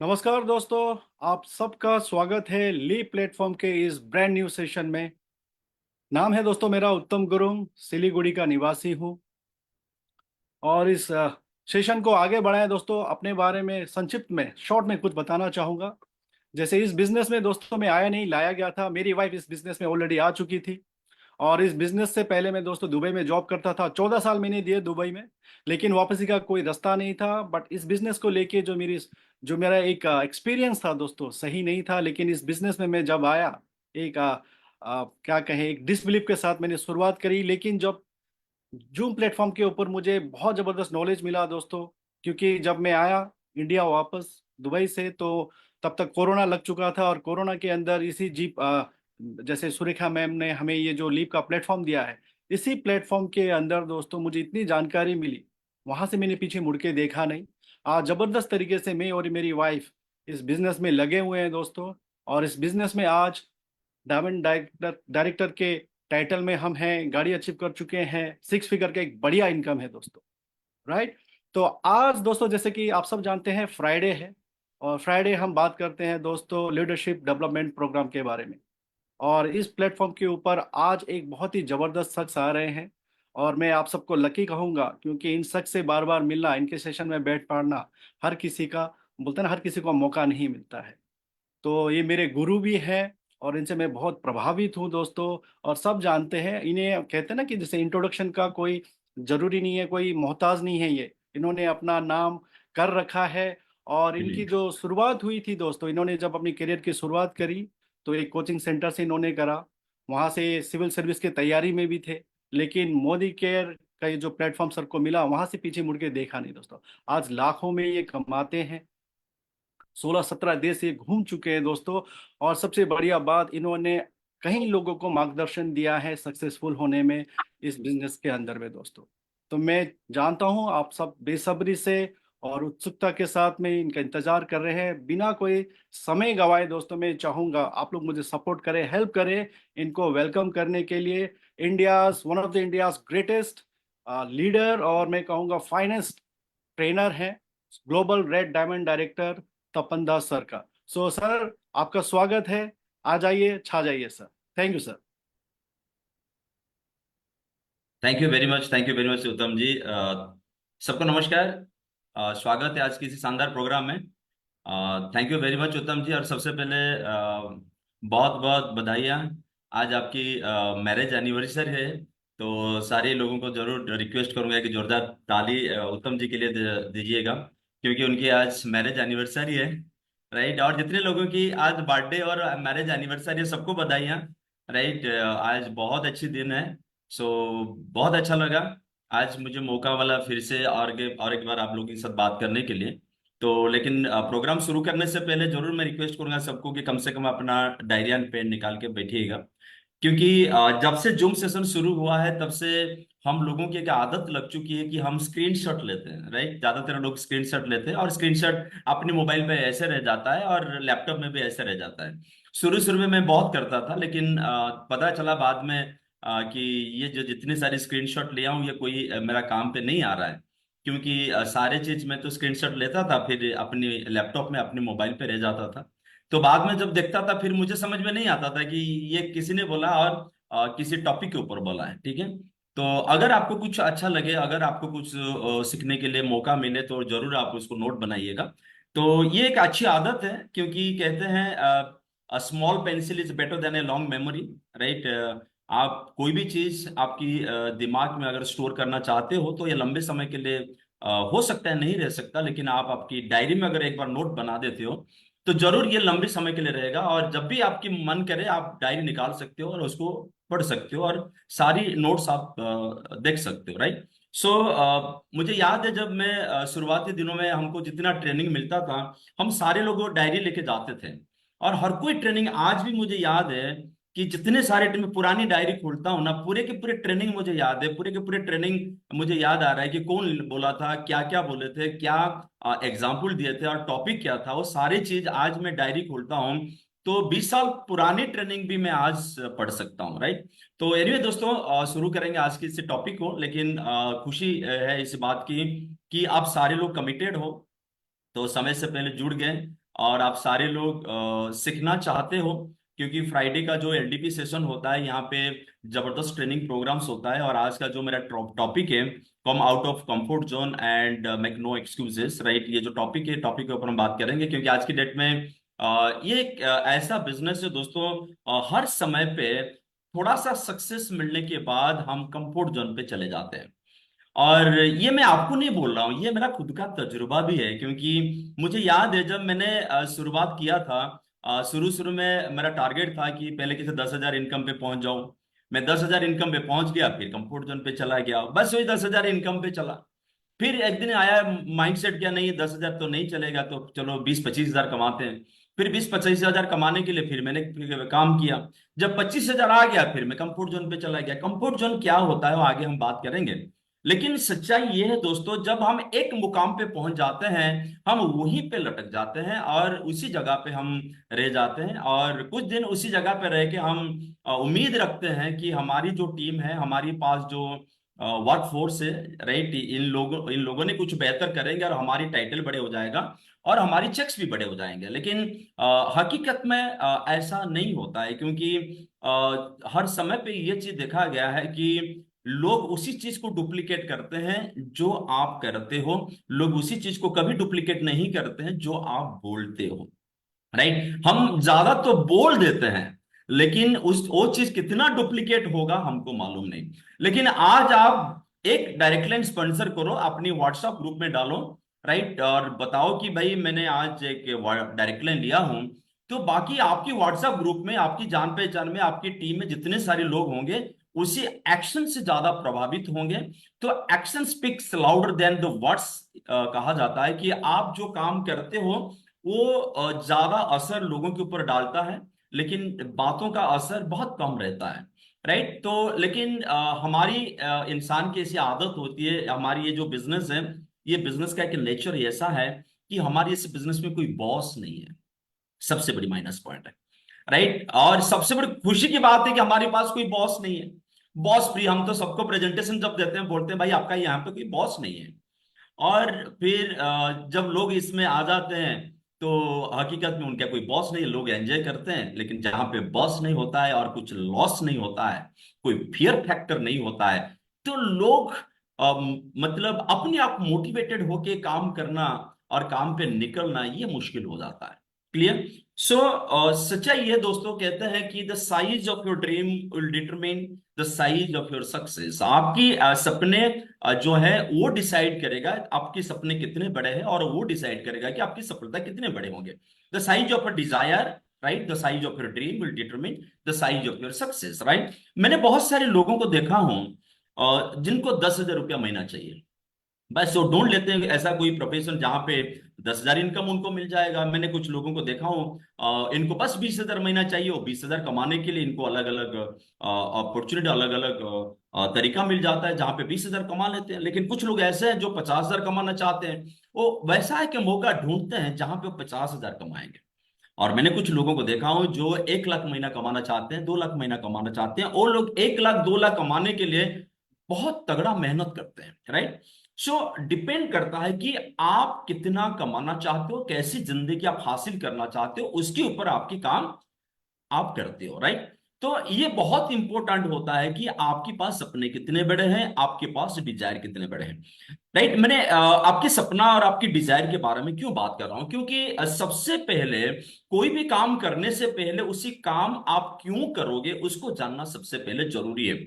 नमस्कार दोस्तों। आप सबका स्वागत है ली प्लेटफॉर्म के इस ब्रांड न्यू सेशन में। नाम है दोस्तों मेरा उत्तम गुरुंग, सिलीगुड़ी का निवासी हूँ। और इस सेशन को आगे बढ़ाएं दोस्तों, अपने बारे में संक्षिप्त में शॉर्ट में कुछ बताना चाहूँगा। जैसे इस बिजनेस में दोस्तों मैं आया नहीं, लाया गया था। मेरी वाइफ इस बिजनेस में ऑलरेडी आ चुकी थी। और इस बिजनेस से पहले मैं दोस्तों दुबई में जॉब करता था। 14 साल मैंने दिए दुबई में, लेकिन वापसी का कोई रास्ता नहीं था। बट इस बिजनेस को लेके जो मेरा एक एक्सपीरियंस था दोस्तों, सही नहीं था। लेकिन इस बिजनेस में मैं जब आया, एक क्या कहें, एक डिसबिलीफ के साथ मैंने शुरुआत करी। लेकिन जब जूम प्लेटफॉर्म के ऊपर मुझे बहुत ज़बरदस्त नॉलेज मिला दोस्तों। क्योंकि जब मैं आया इंडिया वापस दुबई से, तो तब तक कोरोना लग चुका था। और कोरोना के अंदर इसी जैसे सुरेखा मैम ने हमें ये जो लीप का प्लेटफॉर्म दिया है, इसी प्लेटफॉर्म के अंदर दोस्तों मुझे इतनी जानकारी मिली, वहां से मैंने पीछे मुड़ के देखा नहीं। आज ज़बरदस्त तरीके से मैं और मेरी वाइफ इस बिजनेस में लगे हुए हैं दोस्तों। और इस बिजनेस में आज डायमंड डायरेक्टर डायरेक्टर के टाइटल में हम हैं, गाड़ी अचीव कर चुके हैं, 6 फिगर का एक बढ़िया इनकम है दोस्तों। राइट। तो आज दोस्तों, जैसे कि आप सब जानते हैं, फ्राइडे है। और फ्राइडे हम बात करते हैं दोस्तों लीडरशिप डेवलपमेंट प्रोग्राम के बारे में। और इस प्लेटफॉर्म के ऊपर आज एक बहुत ही जबरदस्त शख्स आ रहे हैं। और मैं आप सबको लकी कहूंगा, क्योंकि इन शख्स से बार बार मिलना, इनके सेशन में बैठ पाना हर किसी का, बोलते हैं ना, हर किसी को मौका नहीं मिलता है। तो ये मेरे गुरु भी हैं। और इनसे मैं बहुत प्रभावित हूँ दोस्तों। और सब जानते हैं इन्हें, कहते हैं ना कि जैसे इंट्रोडक्शन का कोई जरूरी नहीं है, कोई मोहताज नहीं है। ये इन्होंने अपना नाम कर रखा है। और जी। इनकी जो शुरुआत हुई थी दोस्तों, इन्होंने जब अपनी करियर की शुरुआत करी, तो एक कोचिंग सेंटर से इन्होंने करा। वहाँ से सिविल सर्विस की तैयारी में भी थे। लेकिन मोदी केयर का ये जो प्लेटफॉर्म सर को मिला, वहाँ से पीछे मुड़ के देखा नहीं दोस्तों। आज लाखों में ये कमाते हैं। 16-17 देश ये घूम चुके हैं दोस्तों। और सबसे बढ़िया बात, इन्होंने कई लोगों को मार्गदर्शन दिया है सक्सेसफुल होने में इस बिजनेस के अंदर में दोस्तों। तो मैं जानता हूं आप सब बेसब्री से और उत्सुकता के साथ में इनका इंतजार कर रहे हैं। बिना कोई समय गवाए दोस्तों, मैं चाहूंगा आप लोग मुझे सपोर्ट करें, हेल्प करें इनको वेलकम करने के लिए। One of the India's greatest leader, और मैं कहूँगा फाइनेस्ट ट्रेनर हैं, ग्लोबल रेड डायमंड डायरेक्टर तपन दास सर का। सो सर, आपका स्वागत है। आ जाइए, छा जाइए sir. Thank you sir. Thank you very much उत्तम जी। सबको नमस्कार। स्वागत है आज की इसी शानदार प्रोग्राम में। थैंक यू वेरी मच उत्तम जी। और सबसे पहले बहुत बहुत बधाइयाँ। आज आपकी मैरिज एनिवर्सरी है। तो सारे लोगों को जरूर रिक्वेस्ट करूंगा कि जोरदार ताली उत्तम जी के लिए दीजिएगा, क्योंकि उनकी आज मैरिज एनिवर्सरी है। राइट। और जितने लोगों की आज बर्थडे और मैरिज एनिवर्सरी है, सबको बधाइयाँ। राइट। आज बहुत अच्छी दिन है। सो बहुत अच्छा लगा आज मुझे मौका वाला फिर से और एक बार आप लोगों के साथ बात करने के लिए। तो लेकिन प्रोग्राम शुरू करने से पहले जरूर मैं रिक्वेस्ट करूंगा सबको कि कम से कम अपना डायरी एंड पेन निकाल के बैठिएगा, क्योंकि जब से जूम सेशन शुरू हुआ है तब से हम लोगों की एक आदत लग चुकी है कि हम स्क्रीनशॉट लेते हैं। राइट। ज्यादातर लोग स्क्रीनशॉट लेते हैं और स्क्रीनशॉट अपने मोबाइल पे ऐसे रह जाता है और लैपटॉप में भी ऐसे रह जाता है। शुरू शुरू में मैं बहुत करता था, लेकिन पता चला बाद में कि ये जो जितनी सारी स्क्रीनशॉट ले आऊं, ये कोई मेरा काम पे नहीं आ रहा है। क्योंकि सारे चीज में तो स्क्रीनशॉट लेता था, फिर अपनी लैपटॉप में अपने मोबाइल पे रह जाता था। तो बाद में जब देखता था, फिर मुझे समझ में नहीं आता था कि ये किसी ने बोला और किसी टॉपिक के ऊपर बोला है। ठीक है। तो अगर आपको कुछ अच्छा लगे, अगर आपको कुछ सीखने के लिए मौका मिले, तो जरूर आप उसको नोट बनाइएगा। तो ये एक अच्छी आदत है, क्योंकि कहते हैं small pencil is better than a long memory. Right. आप कोई भी चीज आपकी दिमाग में अगर स्टोर करना चाहते हो, तो ये लंबे समय के लिए हो सकता है नहीं रह सकता, लेकिन आप आपकी डायरी में अगर एक बार नोट बना देते हो, तो जरूर ये लंबे समय के लिए रहेगा। और जब भी आपकी मन करे, आप डायरी निकाल सकते हो और उसको पढ़ सकते हो, और सारी नोट्स आप देख सकते हो। राइट। सो मुझे याद है जब मैं शुरुआती दिनों में हमको जितना ट्रेनिंग मिलता था, हम सारे लोग डायरी लेके जाते थे। और हर कोई ट्रेनिंग आज भी मुझे याद है कि जितने सारे मैं पुरानी डायरी खोलता हूँ ना, पूरे के पूरे ट्रेनिंग मुझे याद है, पूरे के पूरे ट्रेनिंग मुझे याद आ रहा है कि कौन बोला था, क्या क्या बोले थे, क्या एग्जाम्पल दिए थे और टॉपिक क्या था। वो सारी चीज आज मैं डायरी खोलता हूँ, तो 20 साल पुरानी ट्रेनिंग भी मैं आज पढ़ सकता हूँ। राइट। तो एनीवे दोस्तों, शुरू करेंगे आज के इस टॉपिक को। लेकिन खुशी है इस बात की कि आप सारे लोग कमिटेड हो, तो समय से पहले जुड़ गए। और आप सारे लोग सीखना चाहते हो, क्योंकि फ्राइडे का जो एलडीपी सेशन होता है यहाँ पे जबरदस्त ट्रेनिंग प्रोग्राम्स होता है। और आज का जो मेरा टॉपिक है, come out of comfort zone and make no excuses, right. ये जो टॉपिक है, टॉपिक के ऊपर हम बात करेंगे, क्योंकि आज की डेट में ये एक ऐसा बिजनेस है दोस्तों, हर समय पे थोड़ा सा सक्सेस मिलने के बाद हम कंफर्ट जोन पे चले जाते हैं। और ये मैं आपको नहीं बोल रहा हूँ, ये मेरा खुद का तजुर्बा भी है, क्योंकि मुझे याद है जब मैंने शुरुआत किया था, शुरू शुरू में मेरा टारगेट था कि पहले किसी 10,000 इनकम पे पहुंच जाऊं। मैं 10,000 इनकम पे पहुंच गया, फिर कंफर्ट जोन पे चला गया, बस वही 10,000 इनकम पे चला। फिर एक दिन आया माइंडसेट, क्या नहीं 10,000 तो नहीं चलेगा, तो चलो 20-25 हजार कमाते हैं। फिर 20-25 हजार कमाने के लिए फिर मैंने काम किया। जब 25,000 आ गया, फिर मैं कंफर्ट जोन पे चला गया। कंफर्ट जोन क्या होता है वो आगे हम बात करेंगे। लेकिन सच्चाई ये है दोस्तों, जब हम एक मुकाम पे पहुंच जाते हैं, हम वहीं पे लटक जाते हैं और उसी जगह पे हम रह जाते हैं। और कुछ दिन उसी जगह पे रह के हम उम्मीद रखते हैं कि हमारी जो टीम है, हमारी पास जो वर्क फोर्स है, राइट, इन लोगों ने कुछ बेहतर करेंगे और हमारी टाइटल बड़े हो जाएगा और हमारी चेक्स भी बड़े हो जाएंगे। लेकिन हकीकत में ऐसा नहीं होता है, क्योंकि हर समय पे ये चीज देखा गया है कि लोग उसी चीज को डुप्लीकेट करते हैं जो आप करते हो। लोग उसी चीज को कभी डुप्लीकेट नहीं करते हैं जो आप बोलते हो, राइट। हम ज्यादा तो बोल देते हैं, लेकिन उस वो चीज कितना डुप्लीकेट होगा हमको मालूम नहीं। लेकिन आज आप एक डायरेक्ट लाइन स्पॉन्सर करो, अपनी व्हाट्सएप ग्रुप में डालो, राइट, और बताओ कि भाई मैंने आज एक डायरेक्ट लाइन लिया हूं। तो बाकी आपकी व्हाट्सएप ग्रुप में, आपकी जान पहचान में, आपकी टीम में जितने सारे लोग होंगे, उसी एक्शन से ज्यादा प्रभावित होंगे। तो action speaks louder than the words, कहा जाता है कि आप जो काम करते हो वो ज्यादा असर लोगों के ऊपर डालता है, लेकिन बातों का असर बहुत कम रहता है, राइट। तो लेकिन हमारी इंसान की ऐसी आदत होती है, हमारी ये जो बिजनेस है, ये बिजनेस का एक नेचर ऐसा है कि हमारी इस बिजनेस में कोई बॉस नहीं है। सबसे बड़ी माइनस पॉइंट है, राइट। और सबसे बड़ी खुशी की बात है कि हमारे पास कोई बॉस नहीं है। बॉस फ्री, हम तो सबको प्रेजेंटेशन जब देते हैं बोलते हैं भाई आपका यहाँ पे कोई बॉस नहीं है। और फिर जब लोग इसमें आ जाते हैं, तो हकीकत में उनका कोई बॉस नहीं है, लोग एंजॉय करते हैं। लेकिन जहां पे बॉस नहीं होता है और कुछ लॉस नहीं होता है, कोई फियर फैक्टर नहीं होता है, तो लोग मतलब अपने आप मोटिवेटेड होके काम करना और काम पे निकलना ये मुश्किल हो जाता है। क्लियर। सो सच्चाई ये दोस्तों, कहते हैं कि the size of your dream will determine the size of your success. आपकी सपने जो है वो डिसाइड करेगा आपके सपने कितने बड़े हैं, और वो डिसाइड करेगा कि आपकी सफलता कितने बड़े होंगे। The size of a desire, right, the size of your dream will determine the size of your success, right. मैंने बहुत सारे लोगों को देखा हूं जिनको 10,000 रुपया महीना चाहिए, बस वो ढूंढ लेते हैं ऐसा कोई प्रोफेशन जहां पे 10,000 इनकम उनको मिल जाएगा। मैंने कुछ लोगों को देखा हूँ, इनको बस 20,000 महीना चाहिए, और 20,000 कमाने के लिए इनको अलग अलग अपॉर्चुनिटी, अलग अलग तरीका मिल जाता है जहां पे 20,000 कमा लेते हैं। लेकिन कुछ लोग ऐसे हैं जो 50,000 कमाना चाहते हैं, वो वैसा है कि मौका ढूंढते हैं जहां पे वो 50,000 कमाएंगे। और मैंने कुछ लोगों को देखा हूं जो 1 लाख महीना कमाना चाहते हैं, 2 लाख महीना कमाना चाहते हैं। वो लोग 1 लाख 2 लाख कमाने के लिए बहुत तगड़ा मेहनत करते हैं, राइट। सो डिपेंड करता है कि आप कितना कमाना चाहते हो, कैसी जिंदगी आप हासिल करना चाहते हो, उसके ऊपर आपकी काम आप करते हो, राइट। तो ये बहुत इंपॉर्टेंट होता है कि आपके पास सपने कितने बड़े हैं, आपके पास डिजायर कितने बड़े हैं, राइट। मैंने आपके सपना और आपकी डिजायर के बारे में क्यों बात कर रहा हूं, क्योंकि सबसे पहले कोई भी काम करने से पहले उसी काम आप क्यों करोगे उसको जानना सबसे पहले जरूरी है।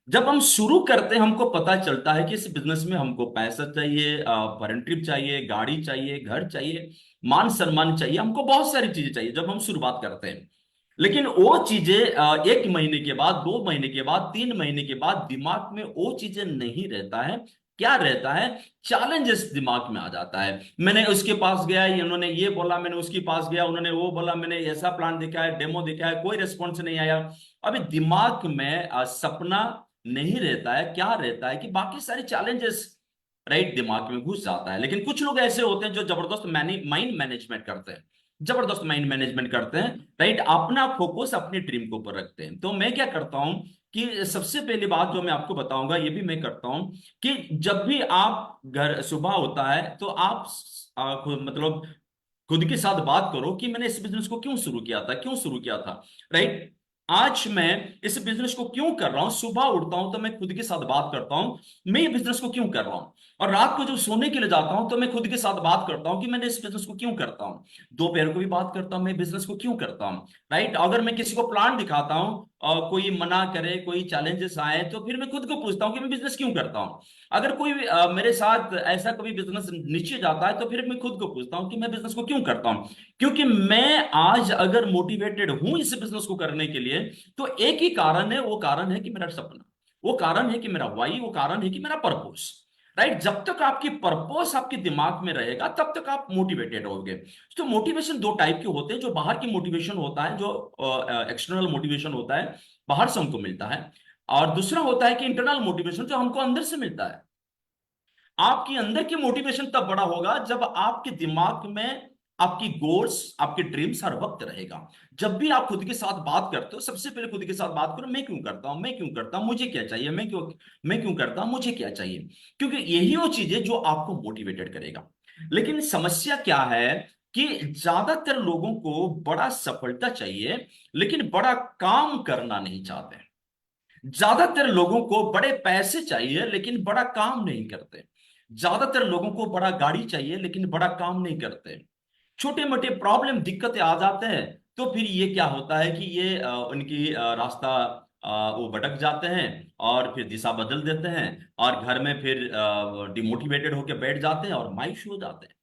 जब हम शुरू करते हैं हमको पता चलता है कि इस बिजनेस में हमको पैसा चाहिए, फॉरेन ट्रिप चाहिए, गाड़ी चाहिए, घर चाहिए, मान सम्मान चाहिए, हमको बहुत सारी चीजें चाहिए जब हम शुरुआत करते हैं। लेकिन वो चीजें 1 महीने के बाद, 2 महीने के बाद, 3 महीने के बाद दिमाग में वो चीजें नहीं रहता है। क्या रहता है? चैलेंजेस दिमाग में आ जाता है। मैंने उसके पास गया, उन्होंने ये बोला, मैंने उसके पास गया, उन्होंने वो बोला, मैंने ऐसा प्लान देखा है, डेमो देखा है, कोई रिस्पॉन्स नहीं आया। अभी दिमाग में सपना नहीं रहता है, क्या रहता है कि बाकी सारे चैलेंजेस, राइट, दिमाग में घुस जाता है। लेकिन कुछ लोग ऐसे होते हैं जो जबरदस्त माइंड मैनेजमेंट करते हैं, जबरदस्त माइंड मैनेजमेंट करते हैं, राइट, अपना फोकस अपने ड्रीम के ऊपर रखते हैं। तो मैं क्या करता हूं कि सबसे पहली बात जो मैं आपको बताऊंगा, ये भी मैं करता हूं कि जब भी आप घर सुबह होता है तो आप मतलब खुद के साथ बात करो कि मैंने इस बिजनेस को क्यों शुरू किया था, क्यों शुरू किया था, राइट। आज मैं इस बिजनेस को क्यों कर रहा हूं, सुबह उठता हूं तो मैं खुद के साथ बात करता हूं मैं ये बिजनेस को क्यों कर रहा हूं। और रात को जब सोने के लिए जाता हूं तो मैं खुद के साथ बात करता हूं कि मैंने इस बिजनेस को क्यों करता हूं। दोपहर को भी बात करता हूं मैं बिजनेस को क्यों करता हूं, राइट। अगर मैं किसी को प्लान दिखाता हूं और कोई मना करे, कोई चैलेंजेस आए, तो फिर मैं खुद को पूछता हूं कि मैं बिजनेस क्यों करता हूं। अगर कोई मेरे साथ ऐसा कभी बिजनेस नीचे जाता है तो फिर मैं खुद को पूछता हूं कि मैं बिजनेस को क्यों करता हूं। क्योंकि मैं आज अगर मोटिवेटेड हूं इस बिजनेस को करने के लिए, तो एक ही कारण है, वो कारण है कि मेरा सपना, वो कारण है कि मेरा वाई, वो कारण है कि मेरा पर्पस, राइट। जब तक आपकी पर्पस आपके दिमाग में रहेगा तब तक आप मोटिवेटेड होगे। तो मोटिवेशन दो टाइप के होते हैं, जो बाहर की मोटिवेशन होता है, जो एक्सटर्नल मोटिवेशन होता है, बाहर से हमको मिलता है। और दूसरा होता है कि इंटरनल मोटिवेशन, जो हमको अंदर से मिलता है। आपकी अंदर की मोटिवेशन तब बड़ा होगा जब आपके दिमाग में आपकी गोल्स, आपके ड्रीम्स हर वक्त रहेगा। जब भी आप खुद के साथ बात करते हो, सबसे पहले खुद के साथ बात करो, मैं क्यों करता हूं, मैं क्यों करता हूं, मुझे क्या चाहिए, मैं क्यों करता हूं, मुझे क्या चाहिए। क्योंकि यही वो चीज है जो आपको मोटिवेटेड करेगा। लेकिन समस्या क्या है कि ज्यादातर लोगों को बड़ा सफलता चाहिए लेकिन बड़ा काम करना नहीं चाहते। ज्यादातर लोगों को बड़े पैसे चाहिए लेकिन बड़ा काम नहीं करते। ज्यादातर लोगों को बड़ा गाड़ी चाहिए लेकिन बड़ा काम नहीं करते। छोटे मोटे प्रॉब्लम, दिक्कतें आ जाते हैं तो फिर ये क्या होता है कि ये उनकी रास्ता वो भटक जाते हैं और फिर दिशा बदल देते हैं और घर में फिर डिमोटिवेटेड होकर बैठ जाते हैं और मायूस हो जाते हैं,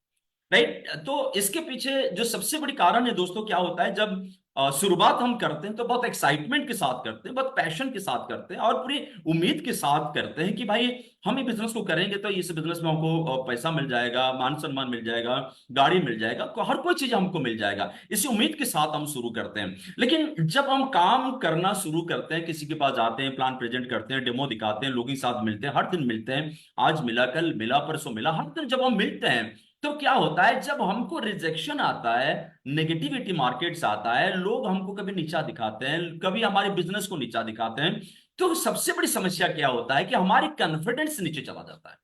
राइट। तो इसके पीछे जो सबसे बड़ी कारण है दोस्तों, क्या होता है, जब शुरुआत हम करते हैं तो बहुत एक्साइटमेंट के साथ करते हैं, बहुत पैशन के साथ करते हैं और पूरी उम्मीद के साथ करते हैं कि भाई हम ये बिजनेस को करेंगे तो इस बिजनेस में हमको पैसा मिल जाएगा, मान सम्मान मिल जाएगा, गाड़ी मिल जाएगा, हर कोई चीज हमको मिल जाएगा। इसी उम्मीद के साथ हम शुरू करते हैं। लेकिन जब हम काम करना शुरू करते हैं, किसी के पास जाते हैं, प्लान प्रेजेंट करते हैं, डेमो दिखाते हैं, लोगों के साथ मिलते हैं, हर दिन मिलते हैं, आज मिला कल मिला परसों मिला, हर दिन जब हम मिलते हैं तो क्या होता है, जब हमको रिजेक्शन आता है, नेगेटिविटी मार्केट्स आता है, लोग हमको कभी नीचा दिखाते हैं, कभी हमारे बिजनेस को नीचा दिखाते हैं, तो सबसे बड़ी समस्या क्या होता है कि हमारी कॉन्फिडेंस नीचे चला जाता है।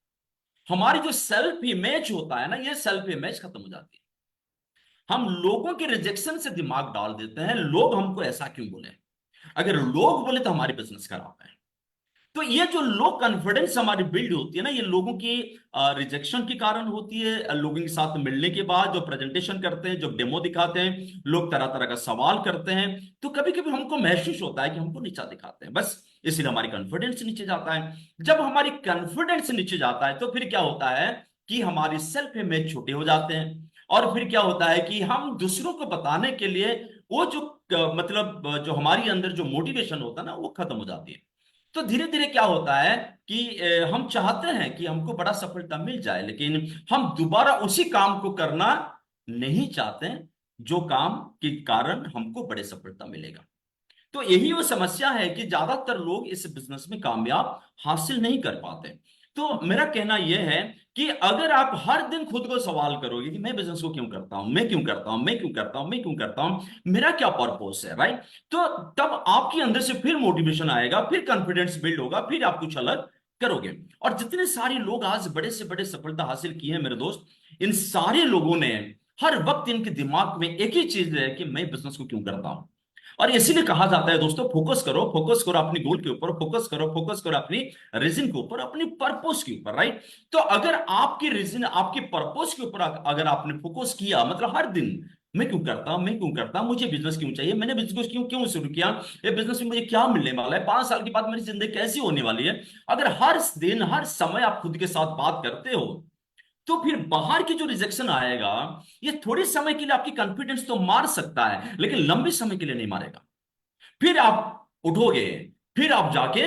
हमारी जो सेल्फ इमेज होता है ना, ये सेल्फ इमेज खत्म हो जाती है। हम लोगों के रिजेक्शन से दिमाग डाल देते हैं, लोग हमको ऐसा क्यों बोले, अगर लोग बोले तो हमारी बिजनेस खराब है। तो ये जो लो कॉन्फिडेंस हमारी बिल्ड होती है ना, ये लोगों की रिजेक्शन के कारण होती है। लोगों के साथ मिलने के बाद जो प्रेजेंटेशन करते हैं, जो डेमो दिखाते हैं, लोग तरह तरह का सवाल करते हैं, तो कभी कभी हमको महसूस होता है कि हमको नीचा दिखाते हैं, बस इसलिए हमारी कॉन्फिडेंस नीचे जाता है। जब हमारी कॉन्फिडेंस नीचे जाता है तो फिर क्या होता है कि हमारी सेल्फ इमेज छोटे हो जाते हैं। और फिर क्या होता है कि हम दूसरों को बताने के लिए वो जो मतलब जो हमारी अंदर जो मोटिवेशन होता है ना, वो खत्म हो जाती है। तो धीरे धीरे क्या होता है कि हम चाहते हैं कि हमको बड़ा सफलता मिल जाए, लेकिन हम दोबारा उसी काम को करना नहीं चाहते जो काम के कारण हमको बड़े सफलता मिलेगा। तो यही वो समस्या है कि ज्यादातर लोग इस बिजनेस में कामयाब हासिल नहीं कर पाते। तो मेरा कहना यह है कि अगर आप हर दिन खुद को सवाल करोगे कि मैं बिजनेस को क्यों करता हूं, मैं क्यों करता हूं, मैं क्यों करता हूं, मैं क्यों करता हूं, मेरा क्या पर्पस है, राइट। तो तब आपके अंदर से फिर मोटिवेशन आएगा, फिर कॉन्फिडेंस बिल्ड होगा, फिर आप कुछ अलग करोगे। और जितने सारे लोग आज बड़े से बड़े सफलता हासिल किए हैं मेरे दोस्त, इन सारे लोगों ने हर वक्त इनके दिमाग में एक ही चीज है कि मैं बिजनेस को क्यों करता हूं। और इसीलिए कहा जाता है दोस्तों, फोकस करो, फोकस करो अपनी गोल के ऊपर, फोकस करो अपनी रीजन के ऊपर, अपनी पर्पस के ऊपर, राइट। तो अगर आपकी रीजन, आपकी पर्पस के ऊपर अगर आपने फोकस किया, मतलब हर दिन मैं क्यों करता हूं, मैं क्यों करता हूं, मुझे बिजनेस क्यों चाहिए, मैंने बिजनेस क्यों क्यों शुरू किया, ये बिजनेस में मुझे क्या मिलने वाला है, 5 साल के बाद मेरी जिंदगी कैसी होने वाली है। अगर हर दिन हर समय आप खुद के साथ बात करते हो, तो फिर बाहर की जो रिजेक्शन आएगा, ये थोड़े समय के लिए आपकी कॉन्फिडेंस तो मार सकता है लेकिन लंबे समय के लिए नहीं मारेगा। फिर आप उठोगे, फिर आप जाके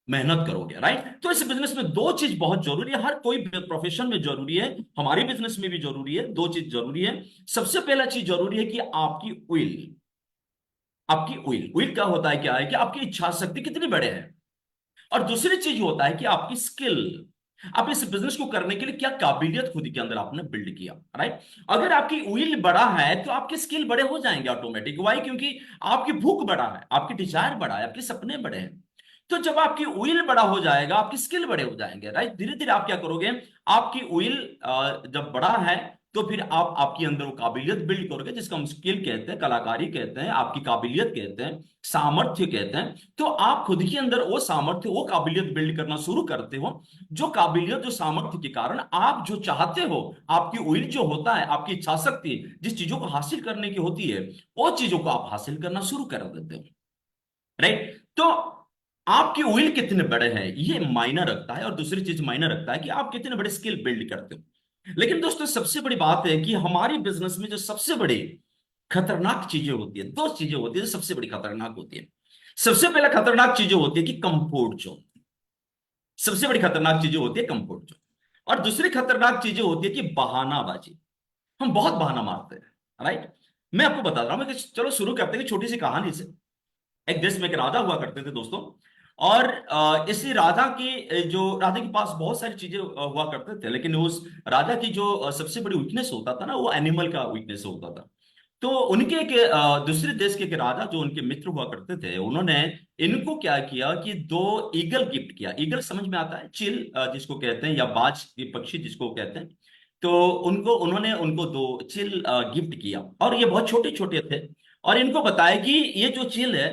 मेहनत करोगे, राइट। तो इस बिजनेस में दो चीज बहुत जरूरी है, हर कोई प्रोफेशन में जरूरी है, हमारे बिजनेस में भी जरूरी है, दो चीज जरूरी है। सबसे पहला चीज जरूरी है कि आपकी विल, आपकी विल, विल क्या होता है, क्या है कि आपकी इच्छा शक्ति कितनी बड़े है। और दूसरी चीज होता है कि आपकी स्किल, आप इस बिजनेस को करने के लिए क्या काबिलियत खुद के अंदर आपने बिल्ड किया, राइट। अगर आपकी विल बड़ा है तो आपके स्किल बड़े हो जाएंगे ऑटोमेटिक, वाई, क्योंकि आपकी भूख बड़ा है, आपकी डिजायर बड़ा है, आपके सपने बड़े हैं। तो जब आपकी विल बड़ा हो जाएगा, आपके स्किल बड़े हो जाएंगे, राइट। धीरे धीरे आप क्या करोगे, आपकी विल जब बड़ा है तो फिर आप आपके अंदर वो काबिलियत बिल्ड करोगे, जिसको हम स्किल कहते हैं, कलाकारी कहते हैं, आपकी काबिलियत कहते हैं, सामर्थ्य कहते हैं। तो आप खुद के अंदर वो सामर्थ्य, वो काबिलियत बिल्ड करना शुरू करते हो, जो काबिलियत, जो सामर्थ्य के कारण आप जो चाहते हो, आपकी विल जो होता है, आपकी इच्छा शक्ति जिस चीजों को हासिल करने की होती है, वो चीजों को आप हासिल करना शुरू कर देते हो। राइट? तो आपकी विल कितने बड़े हैं ये मायने रखता है, और दूसरी चीज मायने रखता है कि आप कितने बड़े स्किल बिल्ड करते हो। लेकिन दोस्तों, सबसे बड़ी बात है कि हमारी बिजनेस में जो सबसे बड़ी खतरनाक चीजें होती है, दो चीजें होती है जो सबसे बड़ी खतरनाक होती है। सबसे पहला खतरनाक चीजें होती है कि कंफर्ट जोन। सबसे बड़ी खतरनाक चीजें होती है कंफर्ट जोन। और दूसरी खतरनाक चीजें होती है कि बहानाबाजी। हम बहुत बहाना मारते हैं। राइट? मैं आपको बता रहा हूं कि चलो शुरू करते हैं एक छोटी सी कहानी से। एक देश में एक राजा हुआ करते थे दोस्तों। और इसी राजा की जो राजा के पास बहुत सारी चीजें हुआ करते थे, लेकिन उस राजा की जो सबसे बड़ी वीकनेस होता था ना, वो एनिमल का वीकनेस होता था। तो उनके एक दूसरे देश के एक राजा जो उनके मित्र हुआ करते थे, उन्होंने इनको क्या किया कि दो ईगल गिफ्ट किया। ईगल समझ में आता है, चिल जिसको कहते हैं, या बाज ये पक्षी जिसको कहते हैं। तो उन्होंने उनको दो चिल गिफ्ट किया, और ये बहुत छोटे छोटे थे। और इनको बताया कि ये जो चिल है,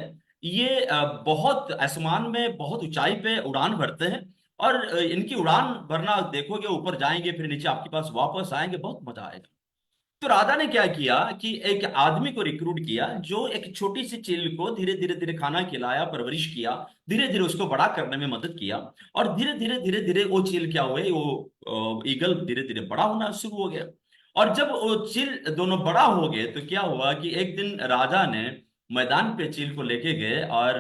ये बहुत आसमान में बहुत ऊंचाई पे उड़ान भरते हैं। और इनकी उड़ान भरना देखोगे, ऊपर जाएंगे फिर नीचे आपके पास वापस आएंगे, बहुत मजा आएगा। तो राजा ने क्या किया कि एक आदमी को रिक्रूट किया, जो एक छोटी सी चील को धीरे धीरे धीरे खाना खिलाया, परवरिश किया, धीरे धीरे उसको बड़ा करने में मदद किया। और धीरे धीरे वो चील क्या हुए, वो ईगल धीरे धीरे बड़ा होना शुरू हो गया। और जब वो चील दोनों बड़ा हो गए, तो क्या हुआ कि एक दिन राजा ने मैदान पे चील को लेके गए, और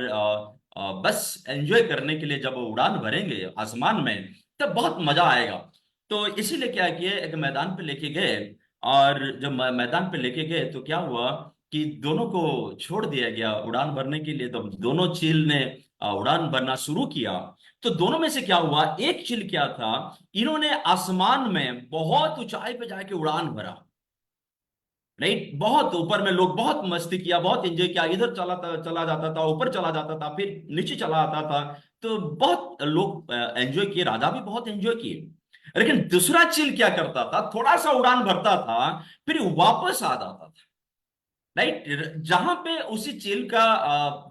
बस एंजॉय करने के लिए जब वो उड़ान भरेंगे आसमान में, तब बहुत मजा आएगा। तो इसीलिए क्या किए, एक मैदान पे लेके गए। और जब मैदान पे लेके गए, तो क्या हुआ कि दोनों को छोड़ दिया गया उड़ान भरने के लिए। तो दोनों चील ने उड़ान भरना शुरू किया। तो दोनों में से क्या हुआ, एक चील क्या था, इन्होंने आसमान में बहुत ऊंचाई पे जाके उड़ान भरा। राइट? बहुत ऊपर में लोग बहुत मस्ती किया, बहुत एंजॉय किया, इधर चला जाता था, ऊपर चला जाता था, फिर नीचे चला आता था। तो बहुत लोग एंजॉय किए, राजा भी बहुत एंजॉय किए। लेकिन दूसरा चील क्या करता था, थोड़ा सा उड़ान भरता था, फिर वापस आ जाता था। राइट? जहां पे उसी चील का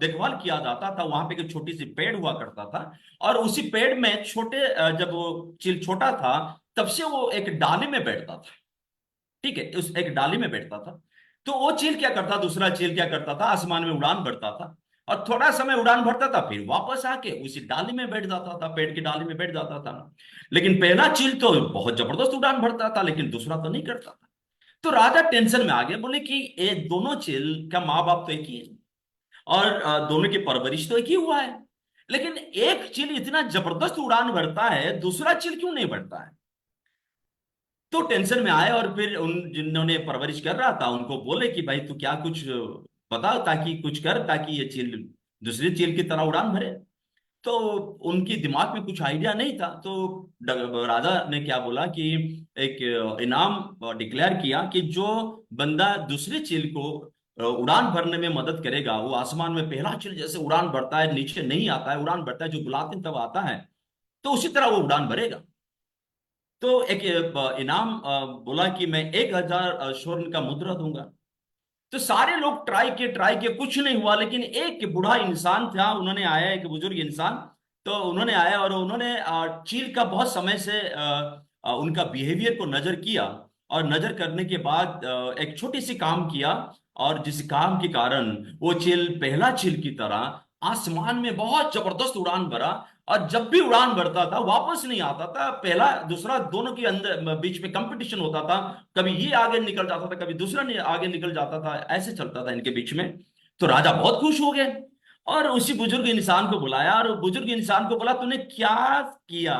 देखभाल किया जाता था, वहां पे एक छोटी सी पेड़ हुआ करता था। और उसी पेड़ में छोटे जब वो चील छोटा था, तब से वो एक डाली में बैठता था। ठीक है, उस एक डाली में बैठता था। तो वो चील क्या करता, दूसरा चील क्या करता था, आसमान में उड़ान भरता था। और थोड़ा समय उड़ान भरता था, फिर वापस आके उसी डाली में बैठ जाता था, पेड़ की डाली में बैठ जाता था। लेकिन पहला चील तो बहुत जबरदस्त उड़ान भरता था, लेकिन दूसरा तो नहीं करता था। तो राजा टेंशन में आ गया, बोले कि ये दोनों चील का माँ बाप तो एक ही है, और दोनों की परवरिश तो एक ही हुआ है। लेकिन एक चील इतना जबरदस्त उड़ान भरता है, दूसरा चील क्यों नहीं भरता है? तो टेंशन में आए, और फिर उन जिन्होंने परवरिश कर रहा था उनको बोले कि भाई तू क्या कुछ बता, ताकि कुछ कर, ताकि ये चील दूसरी चील की तरह उड़ान भरे। तो उनकी दिमाग में कुछ आइडिया नहीं था। तो राजा ने क्या बोला कि एक इनाम डिक्लेयर किया कि जो बंदा दूसरी चील को उड़ान भरने में मदद करेगा, वो आसमान में पहला चील जैसे उड़ान भरता है, नीचे नहीं आता है, उड़ान भरता है, जो बुलाते हैं तब आता है, तो उसी तरह वो उड़ान भरेगा। तो एक इनाम बोला कि मैं 1,000 स्वर्ण का मुद्रा दूंगा। तो सारे लोग ट्राई किए, कुछ नहीं हुआ। लेकिन एक बूढ़ा इंसान था, उन्होंने आया, एक बुजुर्ग इंसान। तो उन्होंने आया, और उन्होंने चील का बहुत समय से उनका बिहेवियर को नजर किया। और नजर करने के बाद एक छोटी सी काम किया। और जिस काम के कारण वो चील पहला चील की तरह आसमान में बहुत जबरदस्त उड़ान भरा। और जब भी उड़ान भरता था, वापस नहीं आता था, पहला दूसरा दोनों के अंदर बीच में कंपटीशन होता था। कभी ये आगे निकल जाता था, कभी दूसरा आगे निकल जाता था, ऐसे चलता था इनके बीच में। तो राजा बहुत खुश हो गए, और उसी बुजुर्ग इंसान को बुलाया, और बुजुर्ग इंसान को बोला तूने क्या किया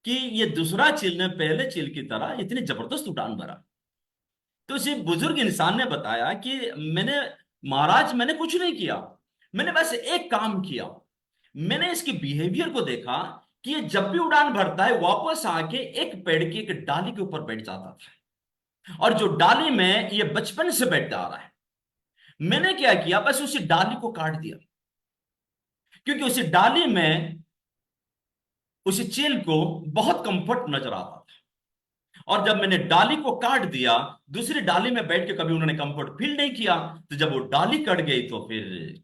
कि ये दूसरा चील ने पहले चील की तरह इतनी जबरदस्त उड़ान भरा? तो उसी बुजुर्ग इंसान ने बताया कि मैंने, महाराज, मैंने कुछ नहीं किया। मैंने बस एक काम किया। मैंने इसके बिहेवियर को देखा कि ये जब भी उड़ान भरता है, वापस आके एक पेड़ की एक डाली के ऊपर बैठ जाता था। और जो डाली में ये बचपन से बैठा आ रहा है, मैंने क्या किया, बस उसी डाली को काट दिया। क्योंकि उसी डाली में उसी चील को बहुत कंफर्ट नजर आता था। और जब मैंने डाली को काट दिया, दूसरी डाली में बैठ के कभी उन्होंने कंफर्ट फील नहीं किया। तो जब वो डाली कट गई तो फिर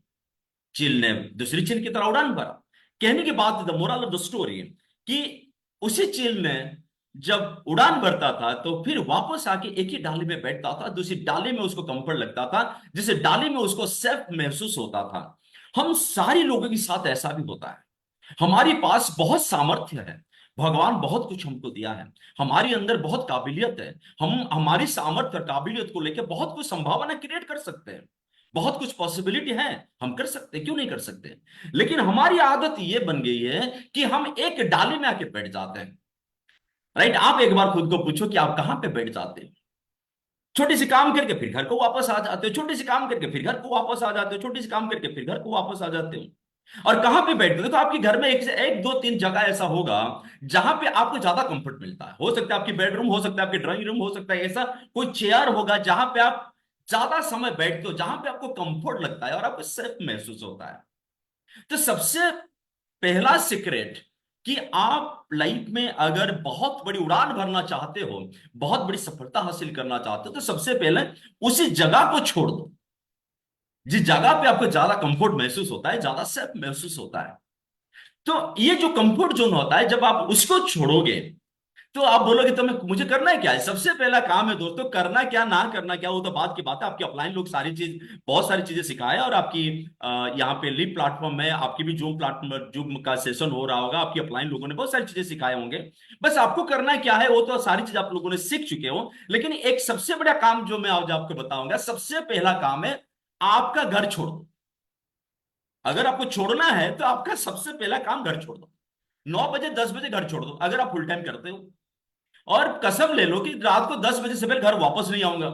चील ने दूसरी चील की तरह उड़ान भरा। कहने की बात, the moral of the story, कि उसी चील ने जब उड़ान भरता था तो फिर वापस आके एक ही डाली में बैठता था, दूसरी डाली में उसको कंफर्ट लगता था, जिस डाली में उसको सेफ महसूस होता था। हम सारी लोगों के साथ ऐसा भी होता है। हमारे पास बहुत सामर्थ्य है, भगवान बहुत कुछ हमको दिया है, हमारे अंदर बहुत काबिलियत है। हम हमारी सामर्थ्य और काबिलियत को लेकर बहुत कुछ संभावना क्रिएट कर सकते हैं, बहुत कुछ पॉसिबिलिटी है, हम कर सकते हैं, क्यों नहीं कर सकते। लेकिन हमारी आदत ये बन गई है कि हम एक डाली में आके बैठ जाते हैं। राइट, आप एक बार खुद को पूछो कि आप कहां पे बैठ जाते हो। छोटी सी काम करके फिर घर को वापस आ जाते हो, छोटी सी काम करके फिर घर को वापस आ जाते हो, छोटी सी काम करके फिर घर को वापस आ जाते हो। और कहां पे बैठते हो? देखो, आपके घर में एक से एक दो तीन जगह ऐसा होगा जहां पे आपको ज्यादा कंफर्ट मिलता है। हो सकता है आपकी बेडरूम, हो सकता है आपकी ड्राइंग रूम, हो सकता है ऐसा कोई चेयर होगा जहां पे आप ज्यादा समय बैठते हो, जहां पे आपको कंफर्ट लगता है और आपको सेफ महसूस होता है। तो सबसे पहला सीक्रेट, कि आप लाइफ में अगर बहुत बड़ी उड़ान भरना चाहते हो, बहुत बड़ी सफलता हासिल करना चाहते हो, तो सबसे पहले उसी जगह को छोड़ दो जिस जगह पे आपको ज्यादा कंफर्ट महसूस होता है, ज्यादा सेफ महसूस होता है। तो ये जो कंफर्ट जोन होता है, जब आप उसको छोड़ोगे तो आप बोलोगे तो मैं मुझे करना है क्या है। सबसे पहला काम है दोस्तों, करना क्या ना करना क्या वो तो बात की बात है। आपके अपलाइन लोग सारी चीज, बहुत सारी चीजें सिखाए, और आपकी यहाँ पे लिव प्लेटफॉर्म में आपकी भी जूम प्लेटफॉर्म, जूम का सेशन हो रहा होगा, आपकी अपलाइन लोगों ने बहुत सारी चीजें सिखाए होंगे। बस आपको करना है क्या है, वो तो सारी चीज आप लोगों ने सीख चुके हो। लेकिन एक सबसे बड़ा काम जो मैं आज आपको बताऊंगा, सबसे पहला काम है आपका घर छोड़ो। अगर आपको छोड़ना है तो आपका सबसे पहला काम घर छोड़ दो। 9 बजे 10 बजे घर छोड़ दो अगर आप फुल टाइम करते हो। और कसम ले लो कि रात को 10 बजे से पहले घर वापस नहीं आऊंगा।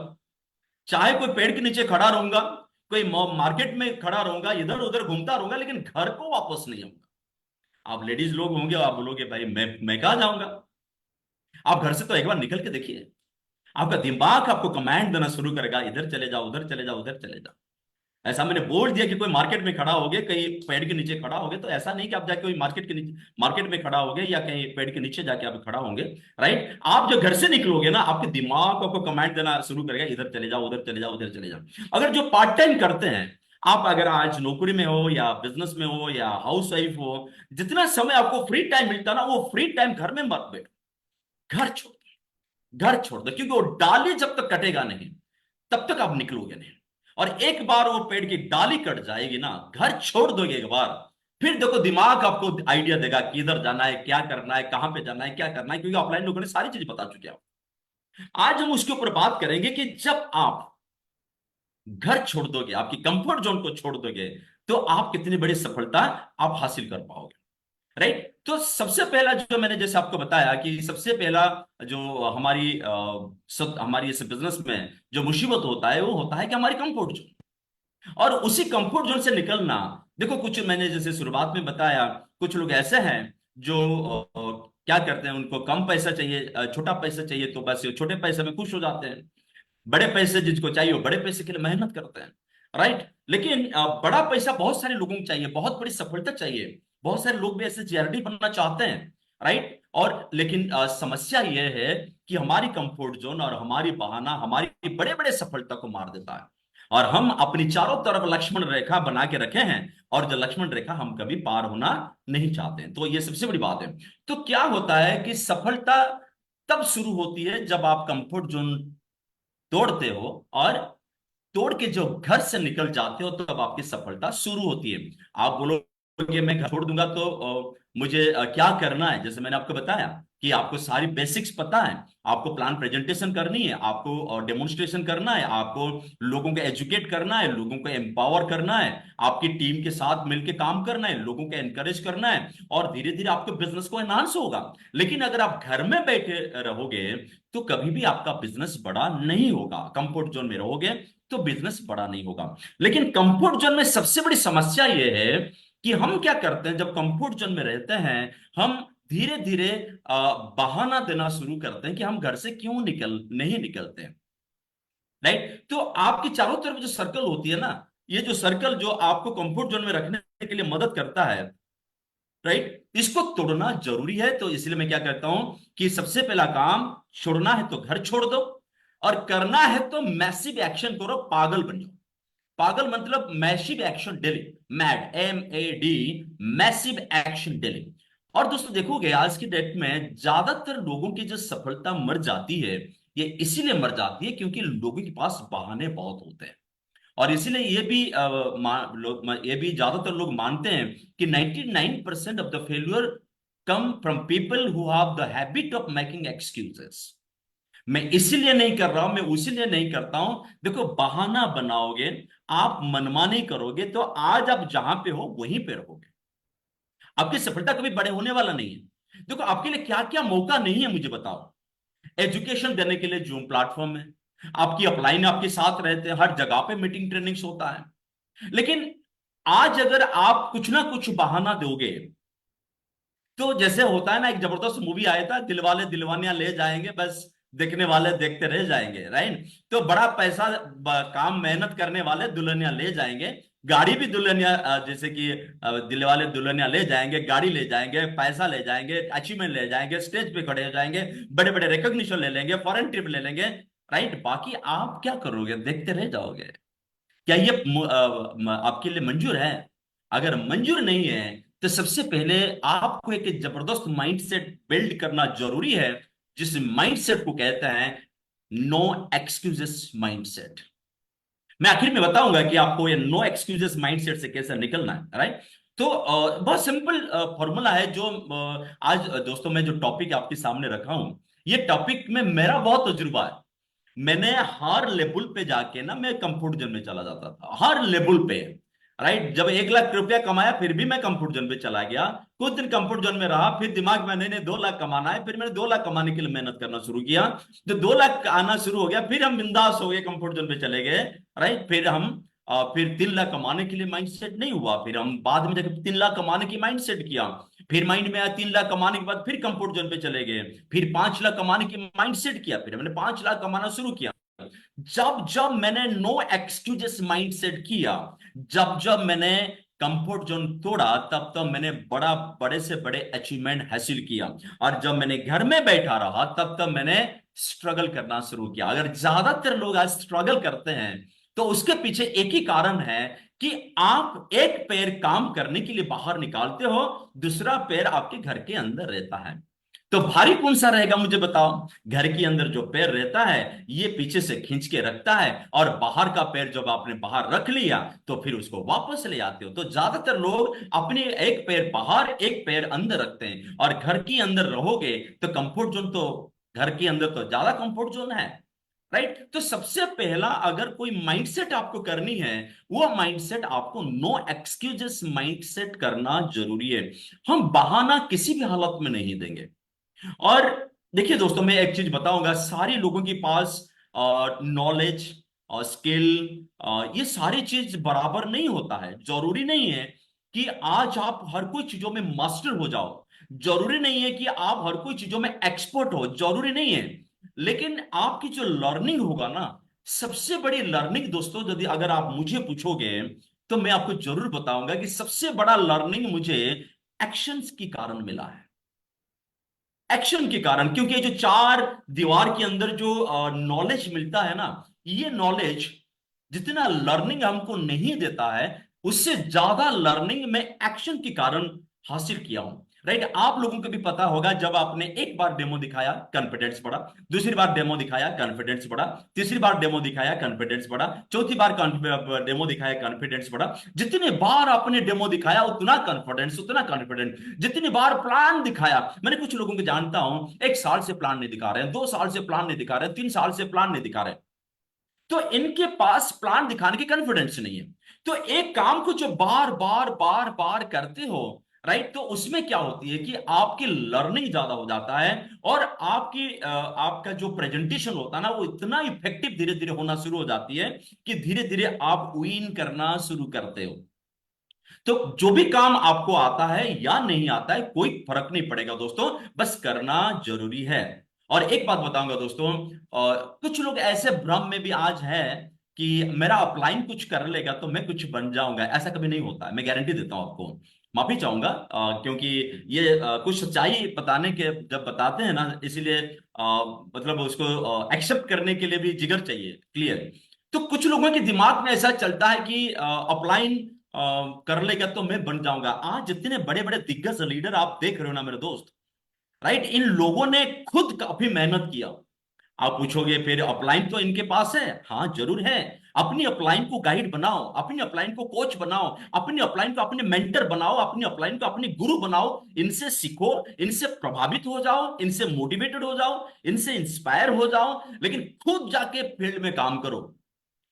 चाहे कोई पेड़ के नीचे खड़ा रहूंगा, कोई मार्केट में खड़ा रहूंगा, इधर उधर घूमता रहूंगा, लेकिन घर को वापस नहीं आऊंगा। आप लेडीज लोग होंगे, आप बोलोगे भाई मैं कहाँ जाऊंगा। आप घर से तो एक बार निकल के देखिए, आपका दिमाग आपको कमांड देना शुरू करेगा, इधर चले जाओ, उधर चले जाओ, उधर चले जाओ। ऐसा मैंने बोल दिया कि कोई मार्केट में खड़ा हो गए, कहीं पेड़ के नीचे खड़ा हो गए, तो ऐसा नहीं कि आप जाके कोई मार्केट के नीचे, मार्केट में खड़ा हो गए या कहीं पेड़ के नीचे जाके आप खड़ा होंगे। राइट, आप जो घर से निकलोगे ना, आपके दिमाग आपको कमांड देना शुरू करेगा, इधर चले जाओ, उधर चले जाओ, उधर चले जाओ। अगर जो पार्ट टाइम करते हैं, आप अगर आज नौकरी में हो या बिजनेस में हो या हाउस वाइफ हो, जितना समय आपको फ्री टाइम मिलता है ना, वो फ्री टाइम घर में मत बैठो, घर छोड़ दो, घर छोड़ दो। क्योंकि वो डाली जब तक कटेगा नहीं, तब तक आप निकलोगे नहीं। और एक बार वो पेड़ की डाली कट जाएगी ना, घर छोड़ दोगे एक बार, फिर देखो दिमाग आपको आइडिया देगा कि इधर जाना है, क्या करना है, कहां पे जाना है, क्या करना है, क्योंकि ऑफलाइन लोगों ने सारी चीज बता चुके हैं। आज हम उसके ऊपर बात करेंगे कि जब आप घर छोड़ दोगे, आपकी कंफर्ट जोन को छोड़ दोगे, तो आप कितनी बड़ी सफलता आप हासिल कर पाओगे। राइट, तो सबसे पहला जो मैंने जैसे आपको बताया कि सबसे पहला जो हमारी इस बिजनेस में जो मुसीबत होता है, वो होता है कि हमारी कंफर्ट जोन। और उसी कंफर्ट जोन से निकलना, देखो कुछ मैंने जैसे शुरुआत में बताया, कुछ लोग ऐसे हैं जो क्या करते हैं, उनको कम पैसा चाहिए, छोटा पैसा चाहिए, तो बस छोटे पैसे में खुश हो जाते हैं। बड़े पैसे जिसको चाहिए वो बड़े पैसे के लिए मेहनत करते हैं। राइट, लेकिन बड़ा पैसा बहुत सारे लोगों को चाहिए, बहुत बड़ी सफलता चाहिए, बहुत सारे लोग भी ऐसे चैरिटी बनना चाहते हैं। राइट, और लेकिन समस्या यह है कि हमारी कंफर्ट जोन और हमारी बहाना हमारी बड़े बड़े सफलता को मार देता है। और हम अपनी चारों तरफ लक्ष्मण रेखा बना के रखे हैं, और जो लक्ष्मण रेखा हम कभी पार होना नहीं चाहते हैं। तो ये सबसे बड़ी बात है। तो क्या होता है कि सफलता तब शुरू होती है जब आप कंफर्ट जोन तोड़ते हो, और तोड़ के जो घर से निकल जाते हो, तब आपकी सफलता शुरू होती है। आप बोलोगे मैं घर छोड़ दूंगा तो मुझे क्या करना है। जैसे मैंने आपको बताया कि आपको सारी बेसिक्स पता है, आपको प्लान प्रेजेंटेशन करनी है, आपको डेमोन्स्ट्रेशन करना है, आपको लोगों को एजुकेट करना है, लोगों को एम्पावर करना है, आपकी टीम के साथ मिलकर काम करना है, लोगों को एनकरेज करना है, और धीरे धीरे आपके बिजनेस को एनहांस होगा। लेकिन अगर आप घर में बैठे रहोगे तो कभी भी आपका बिजनेस बड़ा नहीं होगा। कंफर्ट जोन में रहोगे तो बिजनेस बड़ा नहीं होगा। लेकिन कंफर्ट जोन में सबसे बड़ी समस्या यह है कि हम क्या करते हैं, जब कंफर्ट जोन में रहते हैं, हम धीरे धीरे बहाना देना शुरू करते हैं कि हम घर से क्यों नहीं निकलते हैं। राइट, तो आपकी चारों तरफ जो सर्कल होती है ना, ये जो सर्कल जो आपको कंफर्ट जोन में रखने के लिए मदद करता है, राइट, इसको तोड़ना जरूरी है। तो इसलिए मैं क्या करता हूं कि सबसे पहला काम, छोड़ना है तो घर छोड़ दो, और करना है तो मैसिव एक्शन करो, पागल बन जाओ। पागल मतलब massive action daily, mad, MAD, massive action daily. और दोस्तों देखोगे आज की डेट में ज्यादातर लोगों की जो सफलता मर जाती है, ये इसीलिए मर जाती है क्योंकि लोगों के पास बहाने बहुत होते हैं। और इसीलिए ये भी ये भी ज्यादातर लोग मानते हैं कि 99% of the failure come from people who have the habit of making excuses. मैं इसीलिए नहीं कर रहा हूं, मैं उसीलिए नहीं करता हूं। देखो, बहाना बनाओगे, आप मनमानी करोगे, तो आज आप जहां पे हो वहीं पे रहोगे। आपकी सफलता कभी बड़े होने वाला नहीं है। देखो, आपके लिए क्या क्या मौका नहीं है मुझे बताओ। एजुकेशन देने के लिए जूम प्लेटफॉर्म है, आपकी अपलाइन आपके साथ रहते हैं, हर जगह पे मीटिंग ट्रेनिंग्स होता है। लेकिन आज अगर आप कुछ ना कुछ बहाना दोगे, तो जैसे होता है ना, एक जबरदस्त मूवी आया था, दिलवाले दिलवानियां ले जाएंगे, बस देखने वाले देखते रह जाएंगे, राइट। तो बड़ा पैसा, काम मेहनत करने वाले दुल्हनिया ले जाएंगे, गाड़ी भी दुल्हनिया, जैसे कि दिलवाले दुल्हनिया ले जाएंगे, गाड़ी ले जाएंगे, पैसा ले जाएंगे, अचीवमेंट ले जाएंगे, स्टेज पे खड़े हो जाएंगे, बड़े बड़े रिकॉग्निशन ले लेंगे, फॉरेन ट्रिप ले लेंगे, राइट। बाकी आप क्या करोगे? देखते रह जाओगे। क्या ये आपके लिए मंजूर है? अगर मंजूर नहीं है, तो सबसे पहले आपको एक जबरदस्त माइंडसेट बिल्ड करना जरूरी है, जिस माइंडसेट को कहते हैं नो एक्सक्यूजेस माइंडसेट। मैं आखिर में बताऊंगा कि आपको ये नो एक्सक्यूजेस माइंडसेट से कैसे निकलना है, राइट। तो बहुत सिंपल फॉर्मूला है जो आज दोस्तों मैं जो टॉपिक आपके सामने रखा हूं, ये टॉपिक में मेरा बहुत तजुर्बा है। मैंने हर लेवल पे जाके ना, मैं कंफर्ट जोन में चला जाता था, हर लेवल पे, राइट। जब 1 लाख रुपया कमाया फिर भी मैं कंफर्ट जोन पे चला गया। कुछ दिन कंफर्ट जोन में रहा, फिर दिमाग में नहीं नहीं 2 लाख कमाना है, फिर मैंने 2 लाख कमाने के लिए मेहनत करना शुरू किया। तो 2 लाख आना शुरू हो गया, फिर हम बिंदास हो गए, कंफर्ट जोन पे चले गए, राइट। फिर हम फिर 3 लाख कमाने के लिए माइंड सेट नहीं हुआ, फिर हम बाद में जाकर 3 लाख कमाने की माइंड सेट किया। फिर माइंड में आया 3 लाख कमाने के बाद फिर कंफर्ट जोन पे चले गए, फिर 5 लाख कमाने की माइंड सेट किया, फिर हमने 5 लाख कमाना शुरू किया। जब जब मैंने नो एक्सक्यूजेस माइंडसेट किया, जब जब मैंने कंफर्ट जोन तोड़ा, तब तब मैंने बड़े से बड़े अचीवमेंट हासिल किया। और जब मैंने घर में बैठा रहा, तब तब मैंने स्ट्रगल करना शुरू किया। अगर ज्यादातर लोग आज स्ट्रगल करते हैं, तो उसके पीछे एक ही कारण है कि आप एक पैर काम करने के लिए बाहर निकालते हो, दूसरा पैर आपके घर के अंदर रहता है। तो भारी कौन सा रहेगा मुझे बताओ? घर के अंदर जो पैर रहता है, ये पीछे से खींच के रखता है, और बाहर का पैर जब आपने बाहर रख लिया, तो फिर उसको वापस ले आते हो। तो ज्यादातर लोग अपने एक पैर बाहर, एक पैर अंदर रखते हैं। और घर के अंदर रहोगे तो कंफर्ट जोन तो, घर के अंदर तो ज्यादा कंफर्ट जोन है, राइट। तो सबसे पहला अगर कोई माइंडसेट आपको करनी है, वो माइंडसेट आपको नो एक्सक्यूजेस माइंडसेट करना जरूरी है। हम बहाना किसी भी हालत में नहीं देंगे। और देखिए दोस्तों, मैं एक चीज बताऊंगा, सारे लोगों के पास नॉलेज और स्किल, ये सारी चीज बराबर नहीं होता है। जरूरी नहीं है कि आज आप हर कोई चीजों में मास्टर हो जाओ, जरूरी नहीं है कि आप हर कोई चीजों में एक्सपर्ट हो, जरूरी नहीं है। लेकिन आपकी जो लर्निंग होगा ना, सबसे बड़ी लर्निंग दोस्तों, यदि अगर आप मुझे पूछोगे, तो मैं आपको जरूर बताऊंगा कि सबसे बड़ा लर्निंग मुझे एक्शंस के कारण मिला है। एक्शन के कारण, क्योंकि ये जो चार दीवार के अंदर जो नॉलेज मिलता है ना, ये नॉलेज जितना लर्निंग हमको नहीं देता है, उससे ज्यादा लर्निंग मैं एक्शन के कारण हासिल किया हूं, राइट। आप लोगों को भी पता होगा, जब आपने एक बार डेमो दिखाया, कॉन्फिडेंस बढ़ा, दूसरी बार डेमो दिखाया, कॉन्फिडेंस बढ़ा, तीसरी बार डेमो दिखाया, कॉन्फिडेंस बढ़ा, चौथी बार डेमो दिखाया, कॉन्फिडेंस बढ़ा। जितने बार आपने डेमो दिखाया, उतना कॉन्फिडेंस, उतना कॉन्फिडेंस। जितनी बार प्लान दिखाया, मैंने कुछ लोगों को जानता हूं, 1 साल से प्लान नहीं दिखा रहे हैं, 2 साल से प्लान नहीं दिखा रहे हैं, 3 साल से प्लान नहीं दिखा रहे हैं, तो इनके पास प्लान दिखाने की कॉन्फिडेंस नहीं है। तो एक काम को जो बार बार बार बार करते हो, राइट, तो उसमें क्या होती है कि आपकी लर्निंग ज्यादा हो जाता है, और आपका जो प्रेजेंटेशन होता है ना, वो इतना इफेक्टिव धीरे धीरे होना शुरू हो जाती है कि धीरे धीरे आप विन करना शुरू करते हो। तो जो भी काम आपको आता है या नहीं आता है, कोई फर्क नहीं पड़ेगा दोस्तों, बस करना जरूरी है। और एक बात बताऊंगा दोस्तों, कुछ लोग ऐसे भ्रम में भी आज है कि मेरा अपलाइन कुछ कर लेगा तो मैं कुछ बन जाऊंगा। ऐसा कभी नहीं होता है, मैं गारंटी देता हूं आपको। माफी चाहूंगा, क्योंकि ये कुछ सच्चाई बताने के जब बताते हैं ना, इसीलिए मतलब उसको एक्सेप्ट करने के लिए भी जिगर चाहिए, क्लियर। तो कुछ लोगों के दिमाग में ऐसा चलता है कि अपलाइन कर लेगा तो मैं बन जाऊंगा। आज जितने बड़े बड़े दिग्गज लीडर आप देख रहे हो ना मेरे दोस्त, राइट, इन लोगों ने खुद काफी मेहनत किया। आप पूछोगे फिर अपलाइन तो इनके पास है, हाँ जरूर है। अपनी अपलाइन को गाइड बनाओ, अपनी अपलाइन को कोच बनाओ, अपनी अपलाइन को अपने मेंटर बनाओ, अपनी अपलाइन को अपनी गुरु बनाओ। इनसे सीखो, इनसे प्रभावित हो जाओ, इनसे मोटिवेटेड हो जाओ, इनसे इंस्पायर हो जाओ, लेकिन खुद जाके फील्ड में काम करो।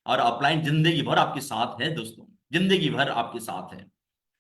और अपलाइन जिंदगी भर आपके साथ है दोस्तों, जिंदगी भर आपके साथ है।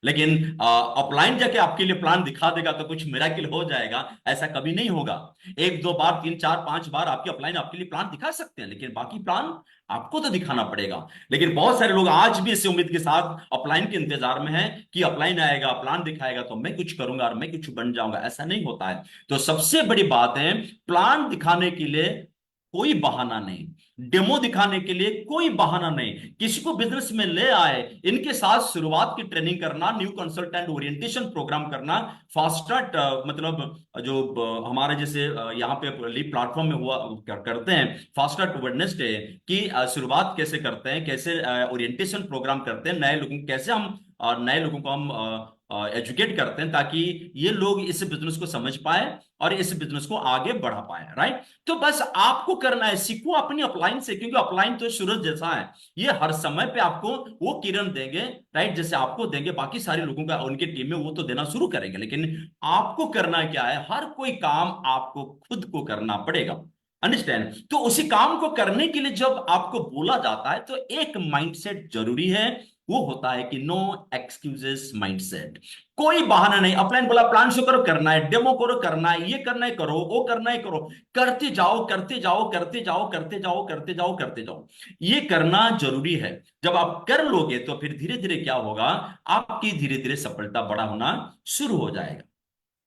लेकिन अपलाइन जाके आपके लिए प्लान दिखा देगा तो कुछ मिराकिल हो जाएगा, ऐसा कभी नहीं होगा। एक दो बार, तीन चार पांच बार आपकी अपलाइन आपके लिए प्लान दिखा सकते हैं, लेकिन बाकी प्लान आपको तो दिखाना पड़ेगा। लेकिन बहुत सारे लोग आज भी इस उम्मीद के साथ अपलाइन के इंतजार में हैं कि अपलाइन आएगा, प्लान दिखाएगा तो मैं कुछ करूंगा और मैं कुछ बन जाऊंगा। ऐसा नहीं होता है। तो सबसे बड़ी बात है, प्लान दिखाने के लिए कोई बहाना नहीं, डेमो दिखाने के लिए कोई बहाना नहीं। किसी को बिजनेस में ले आए, इनके साथ शुरुआत की ट्रेनिंग करना, न्यू कंसल्टेंट ओरिएंटेशन प्रोग्राम करना, फास्ट ट्रैक मतलब जो हमारे जैसे यहाँ पे लीप प्लेटफॉर्म में हुआ करते हैं फास्ट ट्रैक वेडनेसडे की शुरुआत कैसे करते हैं, कैसे ओरिएंटेशन प्रोग्राम करते हैं, नए लोगों कैसे हम नए लोगों को हम एजुकेट करते हैं, ताकि ये लोग इस बिजनेस को समझ पाए और इस बिजनेस को आगे बढ़ा पाए, राइट। तो बस आपको करना है, सीखो अपनी अपलाइन से, क्योंकि अपलाइन तो सूरज जैसा है, ये हर समय पे आपको वो किरण देंगे, राइट, जैसे आपको देंगे बाकी सारे लोगों का उनके टीम में वो तो देना शुरू करेंगे। लेकिन आपको करना क्या है, हर कोई काम आपको खुद को करना पड़ेगा, अंडरस्टैंड। तो उसी काम को करने के लिए जब आपको बोला जाता है तो एक माइंडसेट जरूरी है, वो होता है कि नो एक्सक्यूजेस माइंडसेट। कोई बहाना नहीं। अपलाइन बोला प्लान शो करो, करना है, डेमो करो, करना है, ये करना है करो, वो करना है करो, करते जाओ करते जाओ करते जाओ करते जाओ करते जाओ करते जाओ। ये करना जरूरी है। जब आप कर लोगे तो फिर धीरे धीरे क्या होगा, आपकी धीरे धीरे सफलता बड़ा होना शुरू हो जाएगा,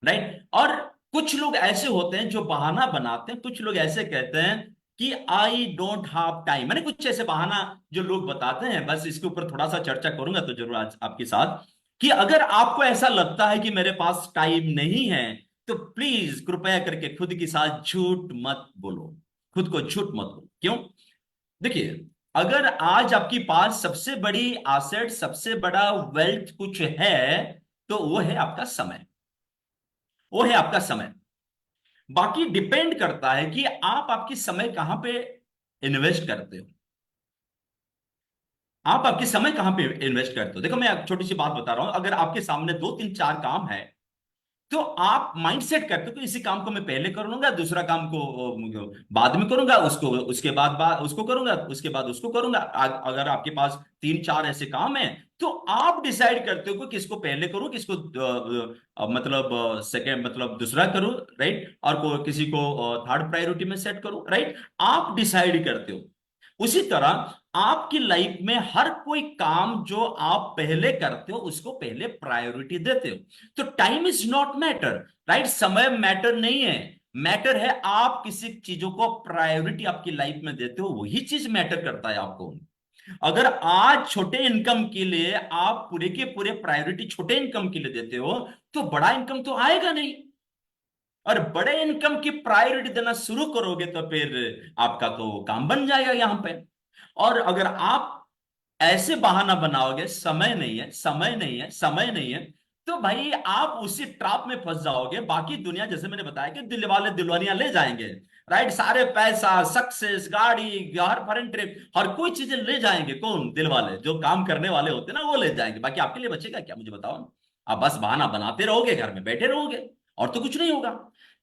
राइट। और कुछ लोग ऐसे होते हैं जो बहाना बनाते हैं, कुछ लोग ऐसे कहते हैं कि आई डोंट हैव टाइम, मैंने कुछ ऐसे बहाना जो लोग बताते हैं, बस इसके ऊपर थोड़ा सा चर्चा करूंगा तो जरूर आज आपके साथ। कि अगर आपको ऐसा लगता है कि मेरे पास टाइम नहीं है, तो प्लीज कृपया करके खुद के साथ झूठ मत बोलो, खुद को झूठ मत बोलो। क्यों? देखिए, अगर आज आपके पास सबसे बड़ी एसेट, सबसे बड़ा वेल्थ कुछ है, तो वो है आपका समय, वो है आपका समय। बाकी डिपेंड करता है कि आप आपकी समय कहां पे इन्वेस्ट करते हो, आप आपके समय कहां पे इन्वेस्ट करते हो। देखो मैं एक छोटी सी बात बता रहा हूं, अगर आपके सामने दो तीन चार काम है, तो आप माइंडसेट करते हो कि इसी काम को मैं पहले कर लूंगा, दूसरा काम को बाद में करूंगा, उसको उसके बाद उसको करूंगा, उसके बाद उसको करूंगा। अगर आपके पास तीन चार ऐसे काम हैं, तो आप डिसाइड करते हो कि किसको पहले करूं, किसको मतलब सेकंड मतलब दूसरा करूं, राइट, और किसी को थर्ड प्रायोरिटी में सेट करूं, राइट। आप डिसाइड करते हो। उसी तरह आपकी लाइफ में हर कोई काम जो आप पहले करते हो उसको पहले प्रायोरिटी देते हो। तो time is not matter, right, समय मैटर नहीं है। मैटर है आप किसी चीजों को प्रायोरिटी आपकी लाइफ में देते हो, वही चीज मैटर करता है आपको। अगर आज छोटे इनकम के लिए आप पूरे के पूरे प्रायोरिटी छोटे इनकम के लिए देते हो, तो बड़ा इनकम तो आएगा नहीं। और बड़े इनकम की प्रायोरिटी देना शुरू करोगे तो फिर आपका तो काम बन जाएगा यहां पे। और अगर आप ऐसे बहाना बनाओगे, समय नहीं है, समय नहीं है, समय नहीं है, तो भाई आप उसी ट्रैप में फंस जाओगे। बाकी दुनिया, जैसे मैंने बताया कि दिल वाले दिलवानियां ले जाएंगे, राइट, सारे पैसा, सक्सेस, गाड़ी, हर फॉरेन ट्रिप, हर कोई चीजें ले जाएंगे। कौन? दिल वाले, जो काम करने वाले होते हैं ना, वो ले जाएंगे। बाकी आपके लिए बचेगा क्या, मुझे बताओ। आप बस बहाना बनाते रहोगे, घर में बैठे रहोगे, और तो कुछ नहीं होगा।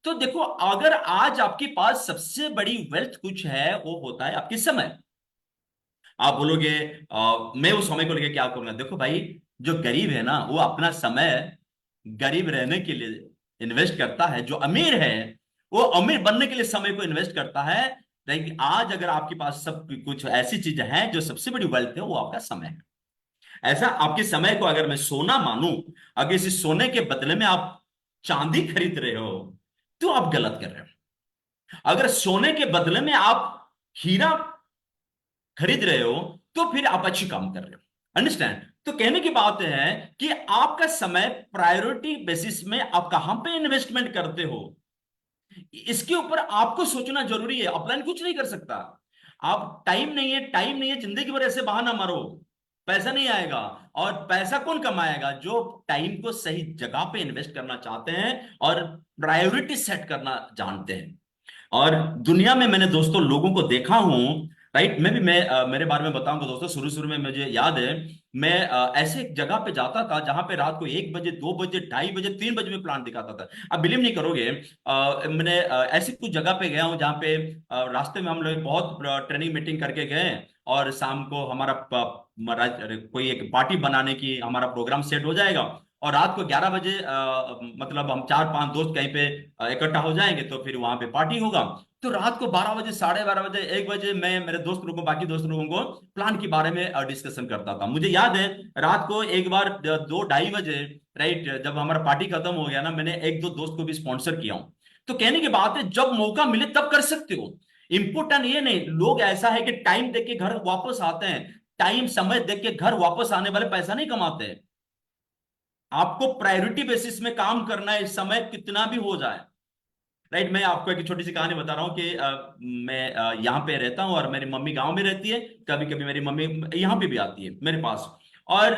तो देखो, अगर आज आपके पास सबसे बड़ी वेल्थ कुछ है, वो होता है आपकी समय। आप बोलोगे मैं उस समय को लेके क्या करूंगा। देखो भाई, जो गरीब है ना, वो अपना समय गरीब रहने के लिए इन्वेस्ट करता है। जो अमीर है, वो अमीर बनने के लिए समय को इन्वेस्ट करता है। लेकिन आज अगर आपके पास सब कुछ ऐसी चीजें हैं, जो सबसे बड़ी वेल्थ है वो आपका समय है। ऐसा आपके समय को अगर मैं सोना मानूं, अगर इस सोने के बदले में आप चांदी खरीद रहे हो, तो आप गलत कर रहे हो। अगर सोने के बदले में आप हीरा खरीद रहे हो, तो फिर आप अच्छी काम कर रहे हो। अंडरस्टैंड? तो कहने की बात है कि आपका समय प्रायोरिटी बेसिस में आप कहां पे इन्वेस्टमेंट करते हो, इसके ऊपर आपको सोचना जरूरी है। ऑफलाइन कुछ नहीं कर सकता। आप टाइम नहीं है, टाइम नहीं है, जिंदगी भर ऐसे बहाना मारो, पैसा नहीं आएगा। और पैसा कौन कमाएगा? जो टाइम को सही जगह पे इन्वेस्ट करना चाहते हैं और प्रायोरिटी सेट करना जानते हैं। और दुनिया में मैंने दोस्तों लोगों को देखा हूं, राइट। मैं मेरे बारे में बताऊंगा दोस्तों। शुरू शुरू में मुझे याद है, मैं ऐसे एक जगह पे जाता था जहां पे रात को 1 बजे, 2 बजे, 2:30 बजे, 3 बजे में प्लांट दिखाता था। अब बिलीव नहीं करोगे, मैंने ऐसी कुछ जगह पे गया हूं जहां पे रास्ते में हम लोग बहुत ट्रेनिंग मीटिंग करके गए, और शाम को हमारा कोई एक पार्टी बनाने की हमारा प्रोग्राम सेट हो जाएगा, और रात को 11 बजे मतलब हम 4-5 दोस्त कहीं पे इकट्ठा हो जाएंगे, तो फिर वहां पे पार्टी होगा। तो रात को 12 बजे, 12:30 बजे, 1 बजे मैं मेरे दोस्त लोगों, बाकी दोस्त लोगों को प्लान के बारे में डिस्कशन करता था। मुझे याद है रात को एक बार 2-2:30 बजे, राइट, जब हमारा पार्टी खत्म हो गया ना, मैंने एक दो दोस्त को भी स्पॉन्सर किया हूं। तो कहने की बात है, जब मौका मिले तब कर सकते हो। इंपोर्टेंट ये नहीं, लोग ऐसा है कि टाइम देख के घर वापस आते हैं, टाइम समय देख के घर वापस आने वाले पैसा नहीं कमाते हैं। आपको प्रायोरिटी बेसिस में काम करना है, समय कितना भी हो जाए, राइट। मैं आपको एक छोटी सी कहानी बता रहा हूँ कि मैं यहाँ पे रहता हूँ और मेरी मम्मी गांव में रहती है। कभी कभी मेरी मम्मी यहाँ पे भी आती है मेरे पास। और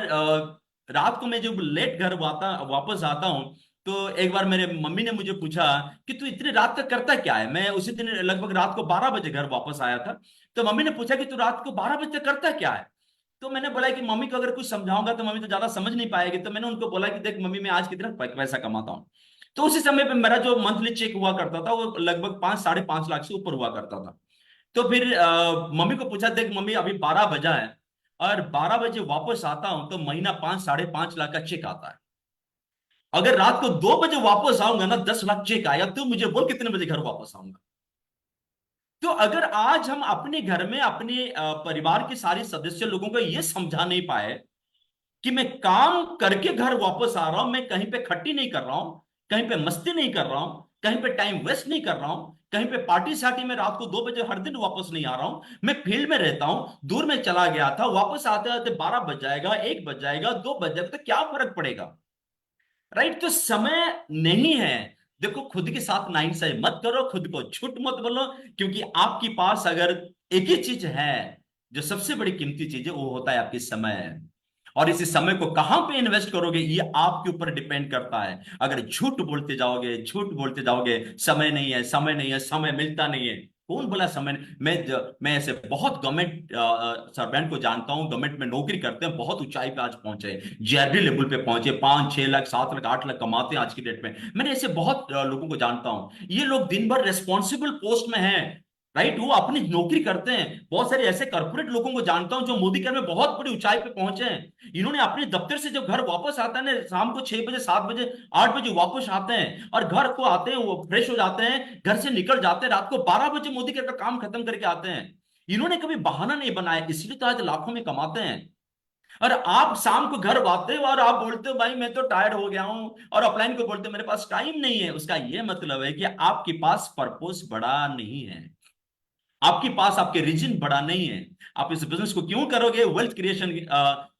रात को मैं जब लेट घर वापस आता हूँ, तो एक बार मेरे मम्मी ने मुझे पूछा कि तू इतनी रात तक करता क्या है। मैं उसी दिन लगभग रात को 12 बजे घर वापस आया था। तो मम्मी ने पूछा कि तू रात को 12 बजे तक करता क्या है। तो मैंने बोला कि मम्मी को अगर कुछ समझाऊंगा तो मम्मी तो ज्यादा समझ नहीं पाएगी। तो मैंने उनको बोला कि देख मम्मी, मैं आज कितना पैसा कमाता हूँ। तो उसी समय पे मेरा जो मंथली चेक हुआ करता था वो लगभग 5-5.5 लाख से ऊपर हुआ करता था। तो फिर मम्मी को पूछा, देख मम्मी, अभी 12 बजा है और 12 बजे वापस आता हूं तो महीना 5-5.5 लाख का चेक आता है। अगर रात को 2 बजे वापस आऊंगा ना, 10 लाख चेक आया। तो मुझे बोल कितने बजे घर वापस आऊंगा। तो अगर आज हम अपने घर में अपने परिवार के सारे सदस्य लोगों को यह समझा नहीं पाए कि मैं काम करके घर वापस आ रहा हूं, मैं कहीं पे खट्टी नहीं कर रहा हूं, कहीं पे मस्ती नहीं कर रहा हूं, कहीं पे टाइम वेस्ट नहीं कर रहा हूं, कहीं पे पार्टी सार्टी में रात को 2 बजे हर दिन वापस नहीं आ रहा हूं, मैं फील्ड में रहता हूं, दूर में चला गया था, वापस आते आते 12 बज जाएगा, 1 बज जाएगा, 2 बज जाएगा, तो क्या फर्क पड़ेगा, राइट। तो समय नहीं है। देखो, खुद के साथ नाइंसाफी मत करो, खुद को झूठ मत बोलो, क्योंकि आपके पास अगर एक ही चीज है, जो सबसे बड़ी कीमती चीज है, वो होता है आपकी समय। और इसी समय को कहां पे इन्वेस्ट करोगे, ये आपके ऊपर डिपेंड करता है। अगर झूठ बोलते जाओगे, झूठ बोलते जाओगे, समय नहीं है, समय नहीं है, समय मिलता नहीं है, कौन बोला समय नहीं? मैं ऐसे बहुत गवर्नमेंट सर्वेंट को जानता हूं, गवर्नमेंट में नौकरी करते हैं, बहुत ऊंचाई पे आज पहुंचे, जीआरडी लेवल पे पहुंचे, 5-6 लाख, 7 लाख, 8 लाख कमाते हैं आज की डेट में। मैंने ऐसे बहुत लोगों को जानता हूं। ये लोग दिन भर रेस्पॉन्सिबल पोस्ट में हैं, राइट, वो अपनी नौकरी करते हैं। बहुत सारे ऐसे कॉर्पोरेट लोगों को जानता हूं जो मोदी केयर में बहुत बड़ी ऊंचाई पे पहुंचे हैं। इन्होंने अपने दफ्तर से जब घर वापस आता है ना, शाम को 6 बजे, 7 बजे, 8 बजे वापस आते हैं, और घर को आते हैं, वो फ्रेश हो जाते हैं, घर से निकल जाते हैं, रात को 12 बजे मोदी केयर का काम खत्म करके आते हैं। इन्होंने कभी बहाना नहीं बनाया, इसलिए तो आज लाखों में कमाते हैं। और आप शाम को घर आते हो और आप बोलते हो भाई मैं तो टायर्ड हो गया हूं, और ऑफलाइन को बोलते हो मेरे पास टाइम नहीं है। उसका यह मतलब है कि आपके पास पर्पस बड़ा नहीं है, आपके पास आपके रीजन बड़ा नहीं है। आप इस बिजनेस को क्यों करोगे? वेल्थ क्रिएशन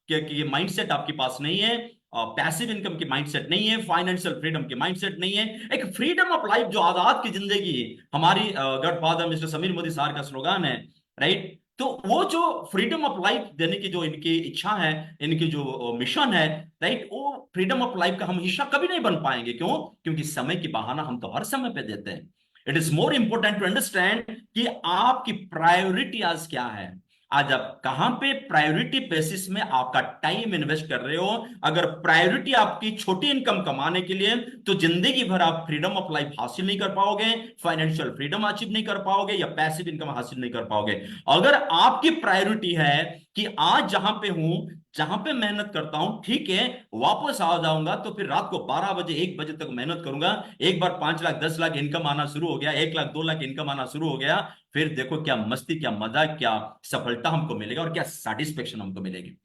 के माइंडसेट आपके पास नहीं है, पैसिव इनकम के माइंडसेट नहीं है, फाइनेंशियल फ्रीडम के माइंडसेट नहीं है, एक फ्रीडम ऑफ लाइफ, जो आजाद की जिंदगी है। हमारी गॉडफादर मिस्टर समीर मोदी साहब का स्लोगन है, राइट। तो वो जो फ्रीडम ऑफ लाइफ देने की जो इनकी इच्छा है, इनकी जो मिशन है, राइट, वो फ्रीडम ऑफ लाइफ का हम हिस्सा कभी नहीं बन पाएंगे। क्यों? क्योंकि समय की बहाना हम तो हर समय पे देते हैं। It is more important to understand कि आपकी प्रायोरिटी आज क्या है। आज आप कहां पे प्रायोरिटी बेसिस में आपका टाइम इन्वेस्ट कर रहे हो। अगर प्रायोरिटी आपकी छोटी इनकम कमाने के लिए, तो जिंदगी भर आप फ्रीडम ऑफ लाइफ हासिल नहीं कर पाओगे, फाइनेंशियल फ्रीडम अचीव नहीं कर पाओगे, या पैसिव इनकम हासिल नहीं कर पाओगे। अगर आपकी प्रायोरिटी है कि आज जहां पे हूं, जहां पे मेहनत करता हूं, ठीक है, वापस आ जाऊंगा, तो फिर रात को 12 बजे, 1 बजे तक मेहनत करूंगा। एक बार 5 लाख, 10 लाख इनकम आना शुरू हो गया, 1 लाख, 2 लाख इनकम आना शुरू हो गया, फिर देखो क्या मस्ती, क्या मजा, क्या सफलता हमको मिलेगा, और क्या सेटिस्फेक्शन हमको मिलेगी।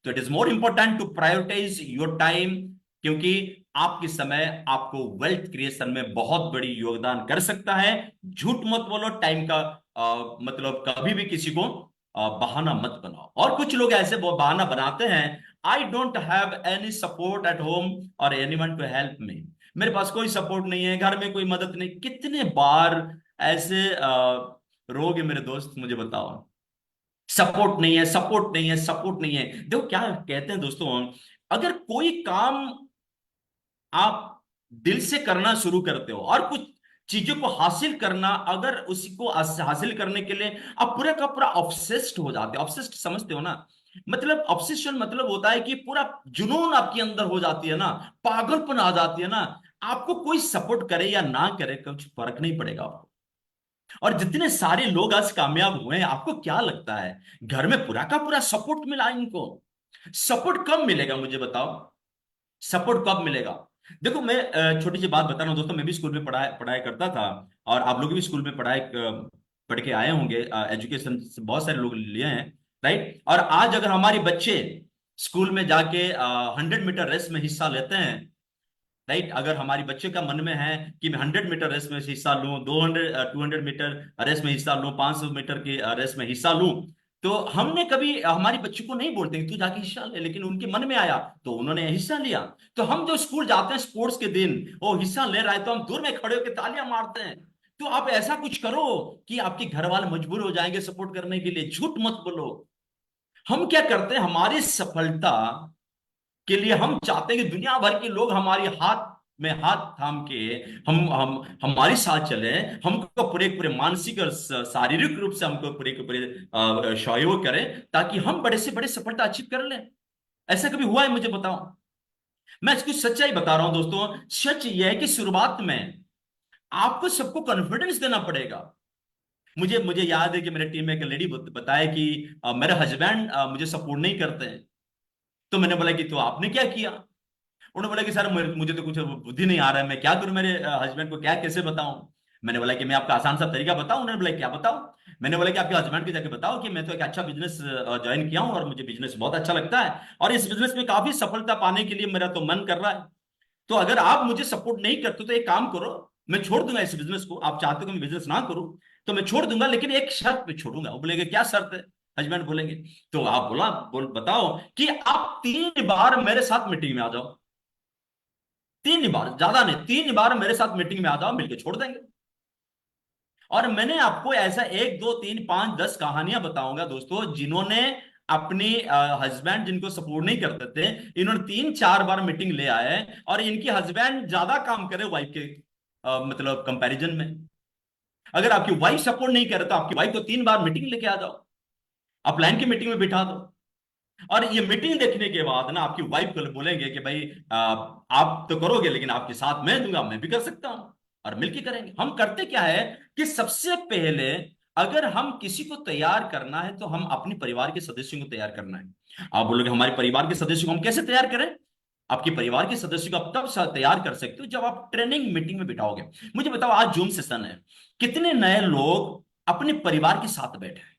तो it is more important to prioritise your time, क्योंकि आपके समय आपको वेल्थ क्रिएशन में बहुत बड़ी योगदान कर सकता है। झूठ मत बोलो टाइम का, मतलब कभी भी किसी को बहाना मत बनाओ। और कुछ लोग ऐसे बहाना बनाते हैं, I don't have any support at home और एनीवन टू हेल्प मी। मेरे पास कोई सपोर्ट नहीं है, घर में कोई मदद नहीं। कितने बार ऐसे रोगे मेरे दोस्त, मुझे बताओ। सपोर्ट नहीं है, सपोर्ट नहीं है, सपोर्ट नहीं है। देखो क्या कहते हैं दोस्तों, अगर कोई काम आप दिल से करना शुरू करते हो और कुछ चीजों को हासिल करना, अगर उसी को हासिल करने के लिए आप पूरा का पूरा ऑब्सेस्ड हो जाते हो। ऑब्सेस्ड समझते हो ना? मतलब ऑब्सेशन मतलब होता है कि पूरा जुनून आपके अंदर हो जाती है ना, पागलपन आ जाती है ना। आपको कोई सपोर्ट करे या ना करे कुछ फर्क नहीं पड़ेगा आपको। और जितने सारे लोग आज कामयाब हुए हैं, आपको क्या लगता है घर में पूरा का पूरा सपोर्ट मिला इनको? सपोर्ट कब मिलेगा मुझे बताओ? सपोर्ट कब मिलेगा? देखो मैं छोटी सी बात बता रहा हूँ दोस्तों। मैं भी स्कूल में पढ़ाई पढ़ाई करता था, और आप लोग भी स्कूल में पढ़ाई पढ़ के आए होंगे, एजुकेशन से बहुत सारे लोग लिए हैं, राइट? और आज अगर हमारे बच्चे स्कूल में जाके 100 मीटर रेस में हिस्सा लेते हैं, राइट? अगर हमारी बच्चे का मन में है कि मैं 100 मीटर रेस में हिस्सा लूं, 200 मीटर रेस में हिस्सा लूं, 500 मीटर की रेस में हिस्सा लूं, तो हमने कभी हमारी बच्ची को नहीं बोलते कि तू जाके हिस्सा ले, लेकिन उनके मन में आया तो उन्होंने हिस्सा लिया। तो हम जो स्कूल जाते हैं स्पोर्ट्स के दिन, वो हिस्सा ले रहा है तो हम दूर में खड़े होकर तालियां मारते हैं। तो आप ऐसा कुछ करो कि आपके घर वाले मजबूर हो जाएंगे सपोर्ट करने के लिए। झूठ मत बोलो। हम क्या करते हैं, हमारी सफलता के लिए हम चाहते हैं कि दुनिया भर के लोग हमारे हाथ में हाथ थाम के हम हमारे साथ चले। हमको पूरे पूरे मानसिक और शारीरिक रूप से हमको पूरे के पूरे सहयोग करें, ताकि हम बड़े से बड़े सफलता अचीव कर लें। ऐसा कभी हुआ है मुझे बताओ? मैं इसकी सच्चाई बता रहा हूं दोस्तों। सच यह है कि शुरुआत में आपको सबको कॉन्फिडेंस देना पड़ेगा। मुझे मुझे याद है कि मेरे टीम में एक लेडी बताया कि मेरे हस्बैंड मुझे सपोर्ट नहीं करते हैं। तो मैंने बोला कि तो आपने क्या किया? उन्होंने बोला कि सर मुझे तो कुछ बुद्धि नहीं आ रहा है, मैं क्या करूं, मेरे हस्बैंड को क्या कैसे बताऊं? मैंने बोला कि मैं आपका आसान सा तरीका बताऊं। उन्होंने बोला क्या बताऊं? मैंने बोला कि आपके हस्बैंड को जाके बताओ कि मैं तो एक अच्छा बिजनेस ज्वाइन किया हूं और मुझे बिजनेस बहुत अच्छा लगता है, और इस बिजनेस में काफी सफलता पाने के लिए मेरा तो मन कर रहा है। तो अगर आप मुझे सपोर्ट नहीं करते तो एक काम करो, मैं छोड़ दूंगा इस बिजनेस को। आप चाहते हो कि मैं बिजनेस ना करूं तो मैं छोड़ दूंगा, लेकिन एक शर्त पे छोड़ूंगा। वो बोलेंगे क्या शर्त है? हस्बैंड बोलेंगे। तो आप बताओ कि आप 3 बार मेरे साथ मीटिंग में आ जाओ। 3 बार, ज्यादा नहीं, 3 बार मेरे साथ मीटिंग में आ जाओ, मिलके छोड़ देंगे। और मैंने आपको ऐसा 1 2 3 5 10 कहानियां बताऊंगा दोस्तों, जिन्होंने अपनी हस्बैंड जिनको सपोर्ट नहीं करते थे, इन्होंने 3 4 बार मीटिंग ले आए, और इनकी हस्बैंड ज्यादा काम करे वाइफ के मतलब कंपैरिजन में। अगर आपकी वाइफ सपोर्ट नहीं करे तो आपकी वाइफ को 3 बार मीटिंग लेके आ जाओ, अपलाइन की मीटिंग में बिठा दो। और ये मीटिंग देखने के बाद ना आपकी वाइफ को बोलेंगे कि भाई आप तो करोगे, लेकिन आपके साथ मैं दूंगा, मैं भी कर सकता हूं, और मिलके करेंगे। हम करते क्या है कि सबसे पहले अगर हम किसी को तैयार करना है तो हम अपने परिवार के सदस्यों को तैयार करना है। आप बोलोगे हमारे परिवार के सदस्यों को हम कैसे तैयार करें? आपके परिवार के सदस्यों को आप तब तैयार कर सकते हो जब आप ट्रेनिंग मीटिंग में बिठाओगे। मुझे बताओ, आज जूम सेशन है, कितने नए लोग अपने परिवार के साथ बैठे हैं?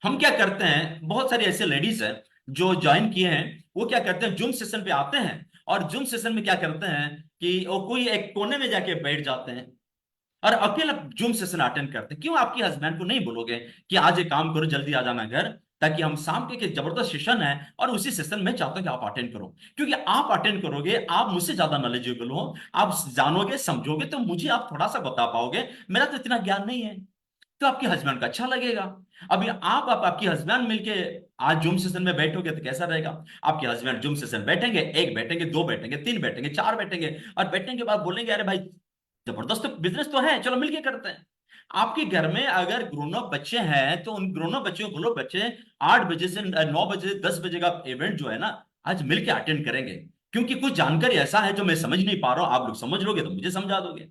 हम क्या करते हैं, बहुत सारी ऐसे लेडीज हैं जो ज्वाइन किए हैं, वो क्या करते हैं, जूम सेशन पे आते हैं, और जूम सेशन में क्या करते हैं कि वो कोई एक कोने में जाके बैठ जाते हैं और अकेला जूम सेशन अटेंड करते हैं। क्यों आपके हस्बैंड को नहीं बोलोगे कि आज एक काम करो, जल्दी आ जाना घर, ताकि हम शाम के जबरदस्त सेशन है और उसी सेशन में चाहता हूं कि आप अटेंड करो? क्योंकि आप अटेंड करोगे, आप मुझसे ज्यादा नॉलेजेबल हो, आप जानोगे समझोगे, तो मुझे आप थोड़ा सा बता पाओगे, मेरा तो इतना ज्ञान नहीं है। तो आपके हस्बैंड का अच्छा लगेगा। अभी आप आपके हस्बैंड मिलके आज जूम सेशन में बैठोगे तो कैसा रहेगा? आपके हस्बैंड जूम सेशन बैठेंगे, एक बैठेंगे, दो बैठेंगे, तीन बैठेंगे, चार बैठेंगे, और बैठने के बाद बोलेंगे अरे भाई जबरदस्त बिजनेस तो है, चलो मिलके करते हैं। आपके घर में अगर ग्रोन अप बच्चे हैं तो उन ग्रोन अप बच्चों को बोलो, बच्चे 8 बजे से 9 बजे 10 बजे का इवेंट जो है ना, आज मिलके अटेंड करेंगे। क्योंकि कुछ जानकारी ऐसा है जो मैं समझ नहीं पा रहा हूं, आप लोग समझ लोगे तो मुझे समझा दोगे।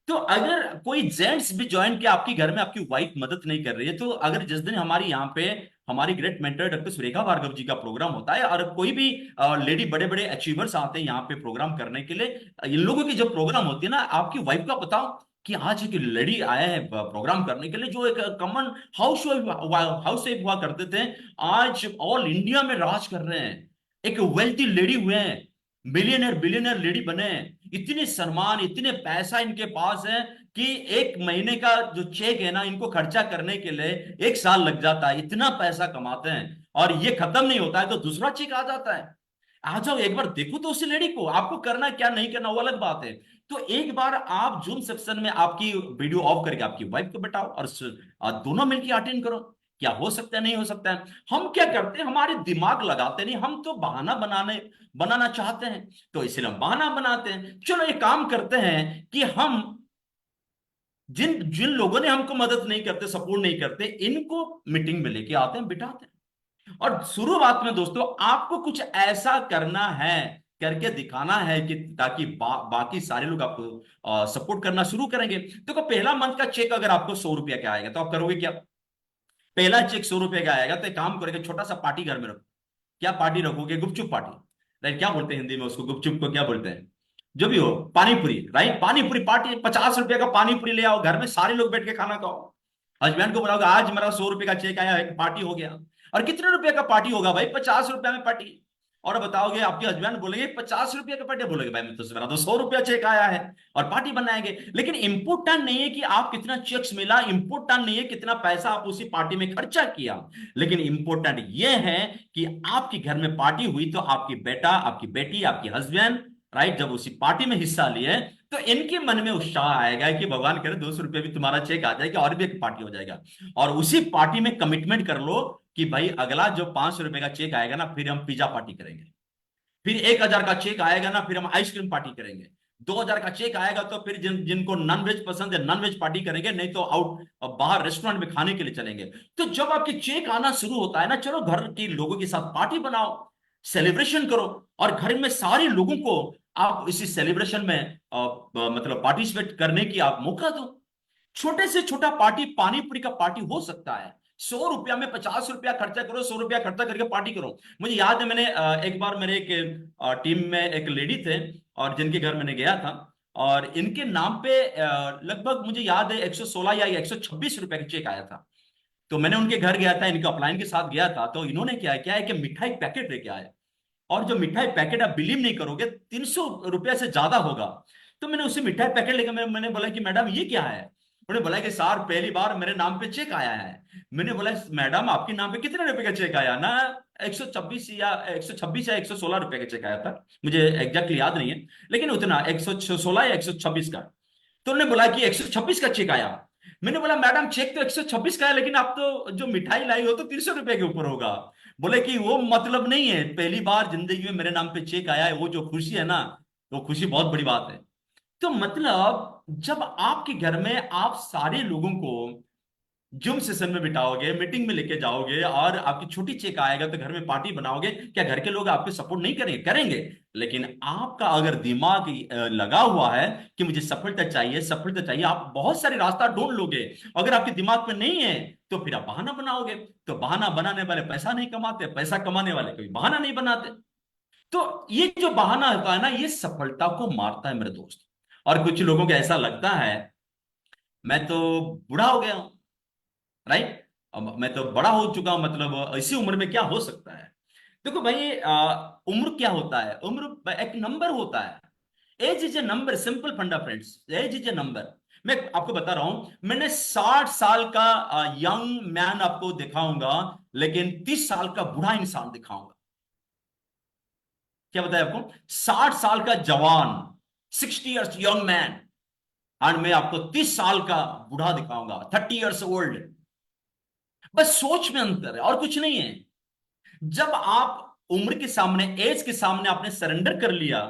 तो अगर कोई जेंट्स भी ज्वाइन किया आपके घर में, आपकी वाइफ मदद नहीं कर रही है, तो अगर जिस दिन हमारी यहाँ पे हमारी great mentor doctor Surekha Bhargav ji का प्रोग्राम होता है, और कोई भी लेडी बड़े बड़े अचीवर्स आते हैं यहाँ पे प्रोग्राम करने के लिए, इन लोगों की जब प्रोग्राम होती है ना, आपकी वाइफ का बताओ कि आज एक लेडी आया है प्रोग्राम करने के लिए, जो एक कॉमन हाउस वाइफ हुआ करते थे, आज ऑल इंडिया में राज कर रहे हैं, एक वेल्थी लेडी हुए हैं, मिलियनर बिलियनर लेडी बने हैं। इतने सम्मान, इतने पैसा इनके पास है कि एक महीने का जो चेक है ना, इनको खर्चा करने के लिए 1 साल लग जाता है। इतना पैसा कमाते हैं और ये खत्म नहीं होता है तो दूसरा चेक आ जाता है। आ जाओ एक बार देखो तो उस लेडी को, आपको करना क्या नहीं करना वो अलग बात है। तो एक बार आप जूम सेक्शन में आपकी वीडियो ऑफ करके आपकी वाइफ को बैठाओ और दोनों मिलकर अटेंड करो। क्या हो सकता है, नहीं हो सकता है। हम क्या करते हैं, हमारे दिमाग लगाते नहीं, हम तो बहाना बनाना चाहते हैं, तो इसलिए हम बहाना बनाते हैं। चलो एक काम करते हैं कि हम जिन जिन लोगों ने हमको मदद नहीं करते, सपोर्ट नहीं करते, इनको मीटिंग में लेके आते हैं, बिठाते हैं। और शुरुआत में दोस्तों आपको कुछ ऐसा करना है, करके दिखाना है कि ताकि बाकी सारे लोग आपको सपोर्ट करना शुरू करेंगे। देखो पहला मंथ का चेक अगर आपको 100 रुपया का आएगा तो आप करोगे क्या? पहला चेक 100 रुपये का आएगा तो एक काम करेगा, छोटा सा पार्टी घर में रखो। क्या पार्टी रखोगे? गुपचुप पार्टी। राइट, क्या बोलते हैं हिंदी में उसको, गुपचुप को क्या बोलते हैं? जो भी हो, पानी पूरी। राइट, पानी पूरी पार्टी। 50 रुपये का पानी पूरी ले आओ, घर में सारे लोग बैठ के खाना खाओ। हस्बैंड को बुलाओगे, आज मेरा 100 रुपये का चेक आया है, पार्टी हो गया। और कितने रुपए का पार्टी होगा भाई? 50 रुपये में पार्टी। और बताओगे, आपके हस्बैंड बोलेंगे 50 रुपये का पार्टी, बोलोगे भाई मैं तो मेरा तो 100 रुपया चेक आया है, और पार्टी बनाएंगे। लेकिन इंपॉर्टेंट नहीं है कि आप कितना चेक्स मिला, इंपॉर्टेंट नहीं है कितना पैसा आप उसी पार्टी में खर्चा किया, लेकिन इंपॉर्टेंट यह है कि आपके घर में पार्टी हुई तो आपकी बेटा, आपकी बेटी, आपकी हस्बैंड, राइट, जब उसी पार्टी में हिस्सा लिए तो इनके मन में उत्साह आएगा कि भगवान करे 200 रुपये भी तुम्हारा चेक आ जाएगा और भी एक पार्टी हो जाएगा। और उसी पार्टी में कमिटमेंट कर लो कि भाई अगला जो 500 रुपये का चेक आएगा ना, फिर हम पिज्जा पार्टी करेंगे। फिर 1,000 का चेक आएगा ना, फिर हम आइसक्रीम पार्टी करेंगे। 2,000 का चेक आएगा तो फिर जिनको नॉन वेज पसंद है नॉन वेज पार्टी करेंगे, नहीं तो आउट बाहर रेस्टोरेंट में खाने के लिए चलेंगे। तो जब आपके चेक आना शुरू होता है ना, चलो घर के लोगों के साथ पार्टी बनाओ, सेलिब्रेशन करो, और घर में सारे लोगों को आप इसी सेलिब्रेशन में मतलब पार्टिसिपेट करने की आप मौका दो। छोटे से छोटा पार्टी, पानी पूरी का पार्टी हो सकता है। 100 रुपया में 50 रुपया खर्चा करो, 100 रुपया खर्चा करके पार्टी करो। मुझे याद है मैंने एक बार मेरे एक टीम में एक लेडी थे, और जिनके घर मैंने गया था, और इनके नाम पे लगभग मुझे याद है 116 या 126 रुपए का चेक आया था। तो मैंने उनके घर गया था, इनके अपलाइन के साथ गया था, तो इन्होंने क्या क्या है कि मिठाई पैकेट लेके आए। और जो मिठाई पैकेट, आप बिलीव नहीं करोगे, 300 रुपया से ज्यादा होगा। तो मैंने उसे मिठाई पैकेट लेकर मैंने बोला कि मैडम ये क्या है? उन्होंने बोला कि सर पहली बार मेरे नाम पे चेक आया है। मैंने बोला मैडम आपके नाम पे कितने रुपए का चेक आया ना? 126 या 116 रुपए का चेक आया था, मुझे एग्जैक्टली याद नहीं है, लेकिन उतना 116 या 126 का। तो उन्होंने बोला कि 126 का चेक आया। मैंने बोला मैडम चेक तो 126 का है, लेकिन आप तो जो मिठाई लाई हो तो 300 रुपए के ऊपर होगा। बोले कि वो मतलब नहीं है, पहली बार जिंदगी में मेरे नाम पे चेक आया है, वो जो खुशी है ना, वो खुशी बहुत बड़ी बात है। तो मतलब जब आपके घर में आप सारे लोगों को जूम सेशन में बिठाओगे, मीटिंग में लेके जाओगे, और आपकी छोटी चेक आएगा तो घर में पार्टी बनाओगे, क्या घर के लोग आपको सपोर्ट नहीं करेंगे? करेंगे। लेकिन आपका अगर दिमाग लगा हुआ है कि मुझे सफलता चाहिए, सफलता चाहिए, आप बहुत सारे रास्ता ढूंढ लोगे। अगर आपके दिमाग में नहीं है तो फिर आप बहाना बनाओगे। तो बहाना बनाने वाले पैसा नहीं कमाते, पैसा कमाने वाले कभी बहाना नहीं बनाते। तो ये जो बहाना होता है ना, ये सफलता को मारता है मेरे दोस्त। और कुछ लोगों को ऐसा लगता है मैं तो बूढ़ा हो गया हूं, राइट, अब मैं तो बड़ा हो चुका हूं, मतलब इसी उम्र में क्या हो सकता है? देखो भाई, उम्र क्या होता है? उम्र एक नंबर होता है। Age is a number, simple funda friends, age is a number. मैं आपको बता रहा हूं, मैंने 60 साल का यंग मैन आपको दिखाऊंगा, लेकिन 30 साल का बूढ़ा इंसान दिखाऊंगा। क्या बताया आपको? 60 साल का जवान, 60 ईयर्स यंग मैन, और मैं आपको 30 साल का बूढ़ा दिखाऊंगा, 30 ईयर्स ओल्ड। बस सोच में अंतर है और कुछ नहीं है। जब आप उम्र के सामने, एज के सामने आपने सरेंडर कर लिया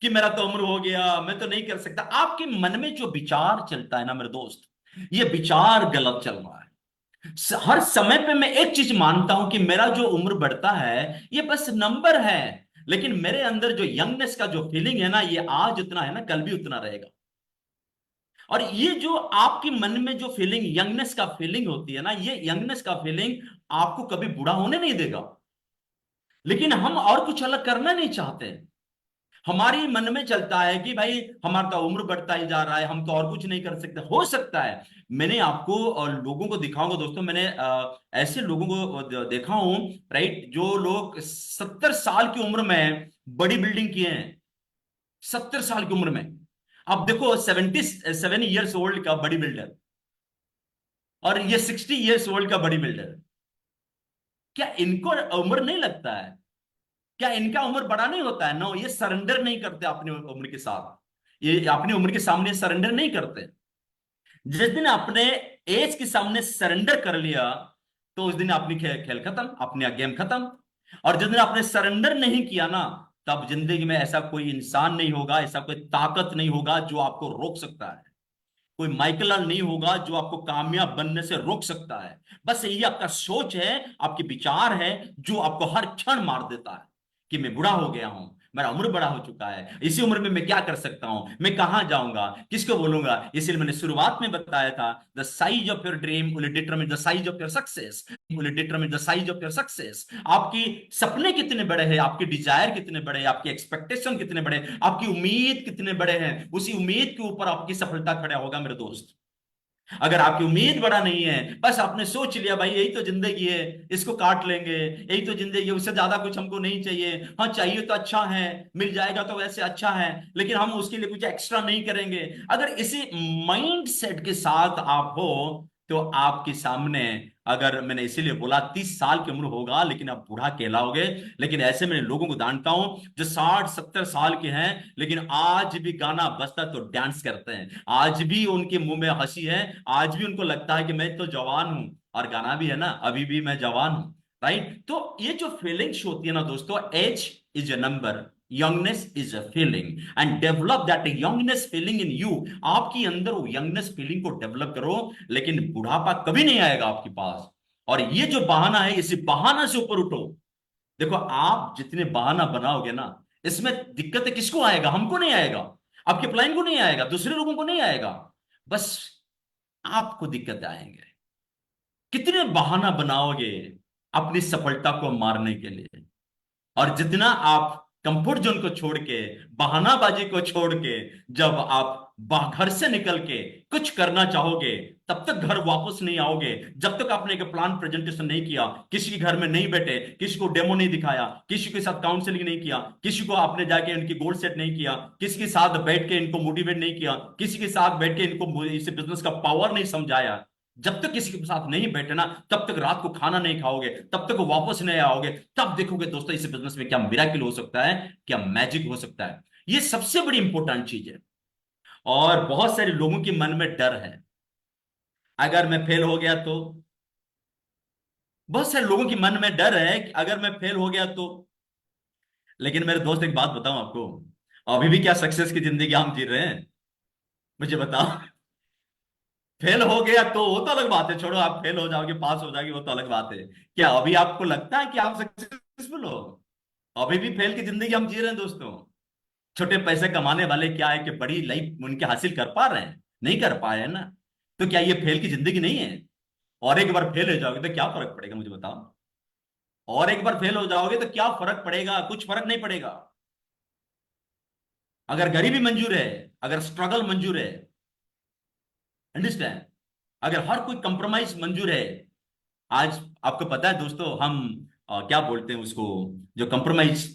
कि मेरा तो उम्र हो गया, मैं तो नहीं कर सकता, आपके मन में जो विचार चलता है ना मेरे दोस्त, ये विचार गलत चल रहा है। हर समय पे मैं एक चीज मानता हूं कि मेरा जो उम्र बढ़ता है ये बस नंबर है, लेकिन मेरे अंदर जो यंगनेस का जो फीलिंग है ना, ये आज उतना है ना, कल भी उतना रहेगा। और ये जो आपके मन में जो फीलिंग, यंगनेस का फीलिंग होती है ना, ये यंगनेस का फीलिंग आपको कभी बूढ़ा होने नहीं देगा। लेकिन हम और कुछ अलग करना नहीं चाहते। हमारी मन में चलता है कि भाई हमारा तो उम्र बढ़ता ही जा रहा है, हम तो और कुछ नहीं कर सकते। हो सकता है, मैंने आपको और लोगों को दिखाऊंगा दोस्तों, मैंने ऐसे लोगों को देखा हूं, राइट, जो लोग 70 साल की उम्र में बड़ी बिल्डिंग किए हैं। 70 साल की उम्र में। अब देखो 77 ईयर्स ओल्ड का बॉडी बिल्डर और ये 60 ईयर्स ओल्ड का बॉडी बिल्डर, क्या इनको उम्र नहीं लगता है? क्या इनका उम्र बड़ा नहीं होता है? नो, ये सरेंडर नहीं करते अपनी उम्र के साथ, ये अपनी उम्र के सामने सरेंडर नहीं करते। जिस दिन अपने एज के सामने सरेंडर कर लिया, तो उस दिन अपनी खेल खत्म, अपनी गेम खत्म। और जिस दिन आपने सरेंडर नहीं किया ना, तब जिंदगी में ऐसा कोई इंसान नहीं होगा, ऐसा कोई ताकत नहीं होगा जो आपको रोक सकता है। कोई माइकल नहीं होगा जो आपको कामयाब बनने से रोक सकता है। बस यही आपका सोच है, आपके विचार है, जो आपको हर क्षण मार देता है कि मैं बुरा हो गया हूं, मेरा उम्र बड़ा हो चुका है, इसी उम्र में मैं क्या कर सकता हूं, मैं कहां जाऊंगा, किसको बोलूंगा। इसलिए मैंने शुरुआत में बताया था, the size of your dream will determine the size of your success, will determine the size of your success. आपकी सपने कितने बड़े हैं, आपके डिजायर कितने बड़े हैं, आपकी एक्सपेक्टेशन कितने बड़े हैं, आपकी उम्मीद कितने बड़े हैं, उसी उम्मीद के ऊपर आपकी सफलता खड़ा होगा मेरे दोस्त। अगर आपकी उम्मीद बड़ा नहीं है, बस आपने सोच लिया भाई यही तो जिंदगी है, इसको काट लेंगे, यही तो जिंदगी है, उससे ज्यादा कुछ हमको नहीं चाहिए, हाँ चाहिए तो अच्छा है, मिल जाएगा तो वैसे अच्छा है, लेकिन हम उसके लिए कुछ एक्स्ट्रा नहीं करेंगे। अगर इसी माइंड सेट के साथ आप हो, तो आपके सामने, अगर मैंने इसीलिए बोला 30 साल की उम्र होगा लेकिन आप बूढ़ा कहलाओगे। लेकिन ऐसे मैंने लोगों को जानता हूं जो 60 70 साल के हैं, लेकिन आज भी गाना बजता तो डांस करते हैं, आज भी उनके मुंह में हंसी है, आज भी उनको लगता है कि मैं तो जवान हूं। और गाना भी है ना, अभी भी मैं जवान हूं। राइट? तो ये जो फीलिंग्स होती है ना दोस्तों, age is a number, youngness is a feeling, and develop that youngness feeling in you. आपके अंदर वो यंगनेस फीलिंग को डेवलप करो, लेकिन बुढ़ापा कभी नहीं आएगा आपके पास। और ये जो बहाना है, इसी बहाना से ऊपर उठो। देखो, आप जितने बहाना बनाओगे ना, इसमें दिक्कतें किसको आएगा? हमको नहीं आएगा, आपके प्लान को नहीं आएगा, दूसरे लोगों को नहीं आएगा, बस आपको दिक्कत आएंगे। कितने बहाना बनाओगे अपनी सफलता को मारने के लिए? और जितना आप कंफर्ट जोन को छोड़ के, बहानाबाजी को छोड़ के, जब आप घर से निकल के कुछ करना चाहोगे, तब तक घर वापस नहीं आओगे जब तक आपने एक प्लान प्रेजेंटेशन नहीं किया, किसी के घर में नहीं बैठे, किसी को डेमो नहीं दिखाया, किसी के साथ काउंसलिंग नहीं किया, किसी को आपने जाके इनकी गोल सेट नहीं किया, किसी के साथ बैठ के इनको मोटिवेट नहीं किया, किसी के साथ बैठ के इनको इस बिजनेस का पावर नहीं समझाया। जब तक किसी के साथ नहीं बैठना, तब तक रात को खाना नहीं खाओगे, तब तक वापस नहीं आओगे। तब देखोगे दोस्तों इस बिजनेस में क्या मिराकिल हो सकता है, क्या मैजिक हो सकता है। ये सबसे बड़ी इंपॉर्टेंट चीज है। और बहुत सारे लोगों के मन में डर है, अगर मैं फेल हो गया तो। बहुत सारे लोगों के मन में डर है कि अगर मैं फेल हो गया तो। लेकिन मेरे दोस्त, एक बात बताऊं आपको, अभी भी क्या सक्सेस की जिंदगी हम जी रहे हैं? मुझे बताओ। फेल हो गया तो वो तो अलग बात है, छोड़ो, आप फेल हो जाओगे, पास हो जाओगे, वो तो अलग बात है। क्या अभी आपको लगता है कि आप सक्सेसफुल हो? अभी भी फेल की जिंदगी हम जी रहे हैं दोस्तों। छोटे पैसे कमाने वाले क्या है कि बड़ी लाइफ उनके हासिल कर पा रहे हैं? नहीं कर पाए हैं ना। तो क्या ये फेल की जिंदगी नहीं है? और एक बार फेल हो जाओगे तो क्या फर्क पड़ेगा, मुझे बताओ। और एक बार फेल हो जाओगे तो क्या फर्क पड़ेगा? कुछ फर्क नहीं पड़ेगा। अगर गरीबी मंजूर है, अगर स्ट्रगल मंजूर है, अंडरस्टैंड, अगर हर कोई कंप्रोमाइज मंजूर है। आज आपको पता है दोस्तों, हम क्या बोलते हैं उसको, जो कंप्रोमाइज,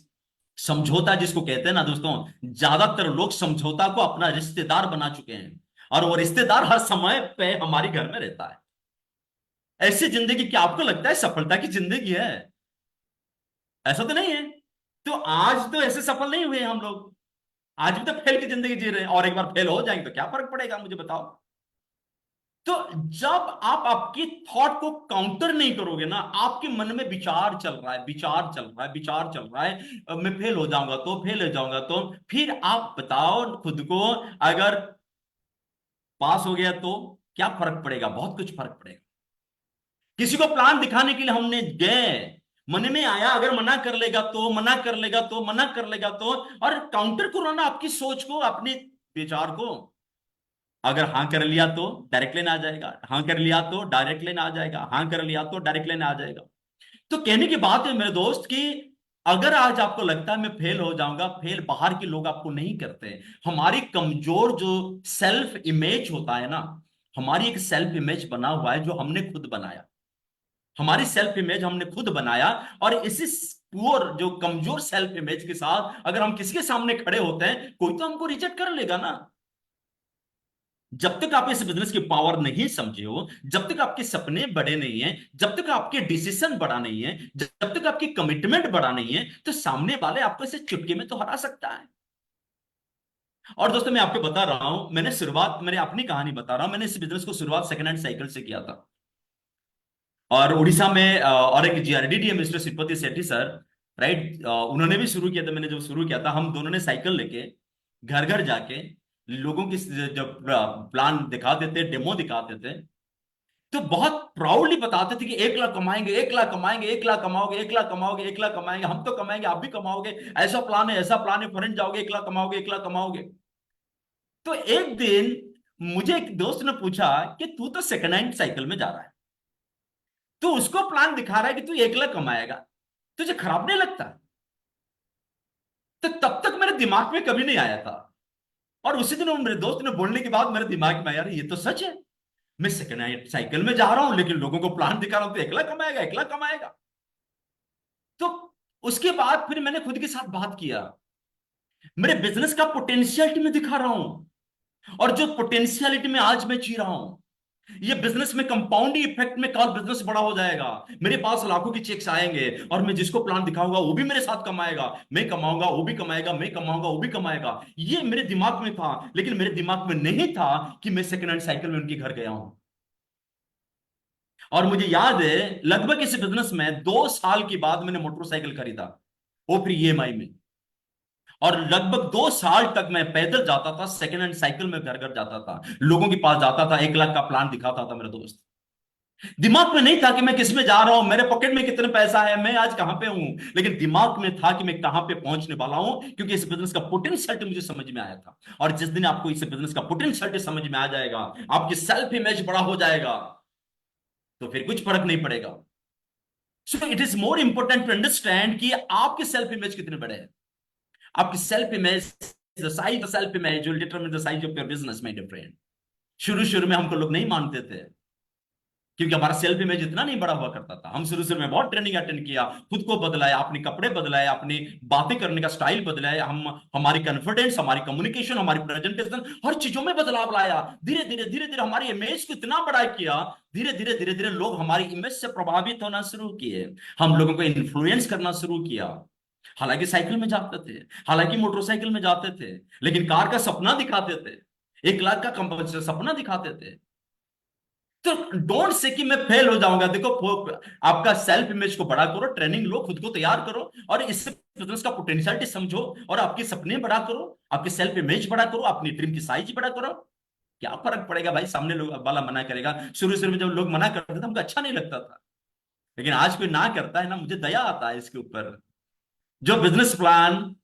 समझौता जिसको कहते हैं ना दोस्तों, ज्यादातर लोग समझौता को अपना रिश्तेदार बना चुके हैं, और वो रिश्तेदार हर समय पे हमारे घर में रहता है। ऐसी जिंदगी क्या आपको लगता है सफलता की जिंदगी है? ऐसा तो नहीं है। तो आज तो ऐसे सफल नहीं हुए हम लोग, आज भी तो फेल की जिंदगी जी रहे हैं, और एक बार फेल हो जाएंगे तो क्या फर्क पड़ेगा, मुझे बताओ। तो जब आप आपकी थॉट को काउंटर नहीं करोगे ना, आपके मन में विचार चल रहा है, विचार चल रहा है, विचार चल रहा है, मैं फेल हो जाऊंगा तो, फेल हो जाऊंगा तो, फिर आप बताओ खुद को, अगर पास हो गया तो क्या फर्क पड़ेगा? बहुत कुछ फर्क पड़ेगा। किसी को प्लान दिखाने के लिए हमने गए, मन में आया, अगर मना कर लेगा तो, मना कर लेगा तो, मना कर लेगा तो, और काउंटर करो ना आपकी सोच को, अपने विचार को। अगर हाँ कर लिया तो डायरेक्ट लाइन आ जाएगा, हाँ कर लिया तो डायरेक्ट लाइन आ जाएगा, हाँ कर लिया तो डायरेक्ट लाइन आ जाएगा। तो कहने की बात है मेरे दोस्त कि अगर आज आपको लगता है मैं फेल हो जाऊंगा, फेल बाहर के लोग आपको नहीं करते। हमारी कमजोर जो सेल्फ इमेज होता है ना, हमारी एक सेल्फ इमेज बना हुआ है जो हमने खुद बनाया, हमारी सेल्फ इमेज हमने खुद बनाया। और इसी पुअर, जो कमजोर सेल्फ इमेज के साथ अगर हम किसी के सामने खड़े होते हैं, कोई तो हमको रिजेक्ट कर लेगा ना। जब तक आप इस बिजनेस की पावर नहीं समझे हो, जब तक आपके सपने बड़े नहीं हैं, जब तक आपके डिसीजन बड़ा नहीं है, जब तक आपकी कमिटमेंट बड़ा नहीं है, तो सामने वाले आपको इसे चुटकी में तो हरा सकता है। और दोस्तों मैं आपको बता रहा हूं, मैंने अपनी कहानी बता रहा हूं, मैंने इस बिजनेस को शुरुआत सेकंड हैंड साइकिल से किया था। और उड़ीसा में और एक जीआरडीटी मिस्टर श्रीपति सेठी सर, राइट, उन्होंने भी शुरू किया था। मैंने जब शुरू किया था, हम दोनों ने साइकिल लेके घर घर जाके लोगों की जब प्लान दिखाते थे, डेमो दिखाते थे, तो बहुत प्राउडली बताते थे कि 1 लाख कमाएंगे, 1 लाख कमाएंगे, 1 लाख कमाओगे, 1 लाख कमाओगे, 1 लाख कमाएंगे, हम तो कमाएंगे, आप भी कमाओगे, ऐसा प्लान है, ऐसा प्लान है, फॉरेन जाओगे, 1 लाख कमाओगे, 1 लाख कमाओगे। तो एक दिन मुझे एक दोस्त ने पूछा कि तू तो सेकंड हैंड साइकिल में जा रहा है, तो उसको प्लान दिखा रहा है कि तू 1 लाख कमाएगा, तुझे खराब नहीं लगता? तो तब तक मेरे दिमाग में कभी नहीं आया था। और उसी दिन मेरे दोस्त ने बोलने के बाद मेरे दिमाग में आया, यार ये तो सच है। मैं सेकंड हैंड साइकिल में जा रहा हूं, लेकिन लोगों को प्लान दिखा रहा हूं तो 1 लाख कमाएगा, 1 लाख कमाएगा। तो उसके बाद फिर मैंने खुद के साथ बात किया, मेरे बिजनेस का पोटेंशियलिटी में दिखा रहा हूं, और जो पोटेंशियलिटी में आज मैं जी रहा हूं, ये बिजनेस में कंपाउंडिंग इफेक्ट में कल बिजनेस बड़ा हो जाएगा। मेरे पास लाखों की चेक्स आएंगे, और मैं जिसको प्लान दिखाऊंगा वो भी मेरे साथ कमाएगा, मैं कमाऊंगा वो भी कमाएगा, मैं कमाऊंगा वो भी कमाएगा। ये मेरे दिमाग में था, लेकिन मेरे दिमाग में नहीं था कि मैं सेकंड हैंड साइकिल में उनके घर गया हूं। और मुझे याद है, लगभग इस बिजनेस में 2 साल के बाद मैंने मोटरसाइकिल खरीदा, वो फिर ईएमआई में। और लगभग 2 साल तक मैं पैदल जाता था, सेकंड हैंड साइकिल में घर घर जाता था, लोगों के पास जाता था, 1 लाख का प्लान दिखाता था मेरे दोस्त। दिमाग में नहीं था कि मैं किस में जा रहा हूं, मेरे पॉकेट में कितने पैसा है, मैं आज कहां पे हूं, लेकिन दिमाग में था कि मैं कहां पे पहुंचने वाला हूं, क्योंकि इस बिजनेस का पोटेंशियल मुझे समझ में आया था। और जिस दिन आपको इस बिजनेस का पोटेंशियल समझ में आ जाएगा, आपकी सेल्फ इमेज बड़ा हो जाएगा, तो फिर कुछ फर्क नहीं पड़ेगा। So it is more important to understand कि आपके सेल्फ इमेज कितने बड़े हैं। आपकी self image, the size of self image will determine the size of your business, my dear friend. शुरू शुरू में हमको लोग नहीं मानते थे, क्योंकि हमारा सेल्फ इमेज इतना नहीं बड़ा हुआ करता था। हम शुरू शुरू में बहुत ट्रेनिंग अटेंड किया, खुद को बदलाया, अपने कपड़े बदलाए, अपनी बातें करने का स्टाइल बदलाया, हम हमारी कॉन्फिडेंस, हमारी कम्युनिकेशन, हमारी प्रेजेंटेशन, हर चीजों में बदलाव लाया। धीरे धीरे हमारी इमेज को इतना बड़ा किया, धीरे धीरे लोग हमारी इमेज से प्रभावित होना शुरू किए, हम लोगों को इन्फ्लुएंस करना शुरू किया। हालांकि साइकिल में जाते थे, हालांकि मोटरसाइकिल में जाते थे, लेकिन कार का सपना दिखाते थे, 1 लाख का कंपनी सपना दिखाते थे। तो डोंट से कि मैं फेल हो जाऊंगा। देखो, आपका सेल्फ इमेज को बड़ा करो, ट्रेनिंग लो, खुद को तैयार करो, और इस बिजनेस का पोटेंशियलिटी समझो, और आपके सपने बड़ा करो, आपके सेल्फ इमेज बड़ा करो, अपनी ड्रीम की साइज बड़ा करो। क्या फर्क पड़ेगा भाई, सामने लोग वाला मना करेगा। शुरू शुरू में जब लोग मना करते थे हमको अच्छा नहीं लगता था, लेकिन आज कोई ना करता है ना, मुझे दया आता है इसके ऊपर। जो बिजनेस प्लान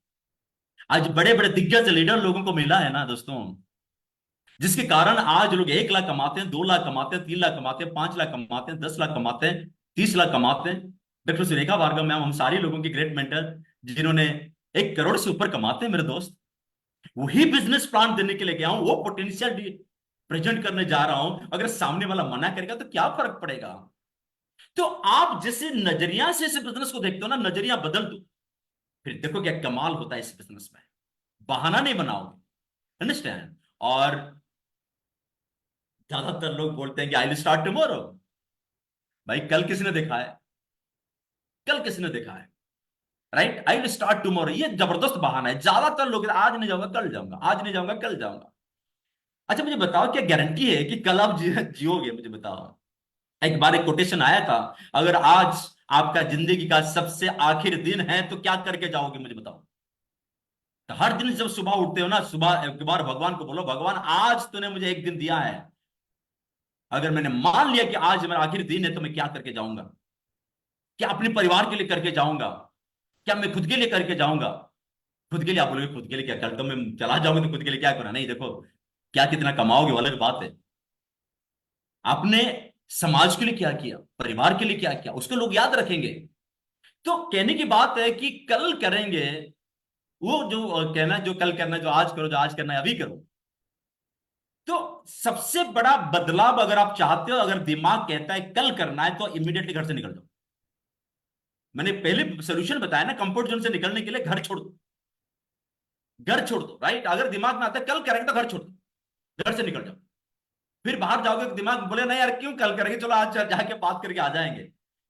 आज बड़े बड़े दिग्गज लीडर लोगों को मिला है ना दोस्तों, जिसके कारण आज लोग 1 लाख कमाते हैं, 2 लाख कमाते हैं, 3 लाख कमाते हैं, 5 लाख कमाते हैं, 10 लाख कमाते हैं, 30 लाख कमाते हैं। डॉक्टर सुरेखा भार्गव मैम, हम सारी लोगों की ग्रेट मेंटर, जिन्होंने 1 करोड़ से ऊपर कमाते हैं मेरे दोस्त, वही बिजनेस प्लान देने के लिए गया हूं, वो पोटेंशियल प्रेजेंट करने जा रहा हूं। अगर सामने वाला मना करेगा तो क्या फर्क पड़ेगा। तो आप जिस नजरिया से इस बिजनेस को देखते हो ना, नजरिया बदल दो, फिर देखो क्या कमाल होता है इस बिजनेस में। बहाना नहीं बनाओगे, अंडरस्टैंड। और ज्यादातर लोग बोलते हैं कि आई विल स्टार्ट टुमारो। भाई कल किसने देखा है, कल किसने देखा है, right? I will start tomorrow, ये जबरदस्त बहाना है। ज्यादातर लोग आज नहीं जाऊंगा कल जाऊंगा, आज नहीं जाऊंगा कल जाऊंगा। अच्छा मुझे बताओ, क्या गारंटी है कि कल आप जियोगे? मुझे बताओ। एक बार एक कोटेशन आया था, अगर आज आपका जिंदगी का सबसे आखिर दिन है तो क्या करके जाओगे, मुझे बताओ। तो हर दिन जब सुबह उठते हो ना, सुबह एक बार भगवान को बोलो, भगवान आज तूने मुझे एक दिन दिया है, अगर मैंने मान लिया कि आज मेरा आखिरी दिन है, तो मैं क्या करके जाऊंगा? क्या अपने परिवार के लिए करके जाऊंगा? क्या मैं खुद के लिए करके जाऊंगा? खुद के लिए आप बोलोगे, खुद के लिए क्या, कल तो मैं चला जाऊंगा तो खुद के लिए क्या करना? नहीं, देखो, क्या कितना कमाओगे वो अलग बात है, आपने समाज के लिए क्या किया, परिवार के लिए क्या किया, उसको लोग याद रखेंगे। तो कहने की बात है कि कल करेंगे, वो जो कहना, जो कल करना, जो आज करो, जो आज करना है अभी करो। तो सबसे बड़ा बदलाव अगर आप चाहते हो, अगर दिमाग कहता है कल करना है, तो इमीडिएटली घर से निकल जाओ। मैंने पहले सोल्यूशन बताया ना, कंफर्ट जोन से निकलने के लिए घर छोड़ दो, घर छोड़ दो, राइट। अगर दिमाग में आता है कल करेंगे तो घर छोड़ दो, घर से निकल जाओ। फिर बाहर जाओगे तो दिमाग बोले ना यार क्यों कल करेंगे, चलो आज जाके बात करके आ जाएंगे।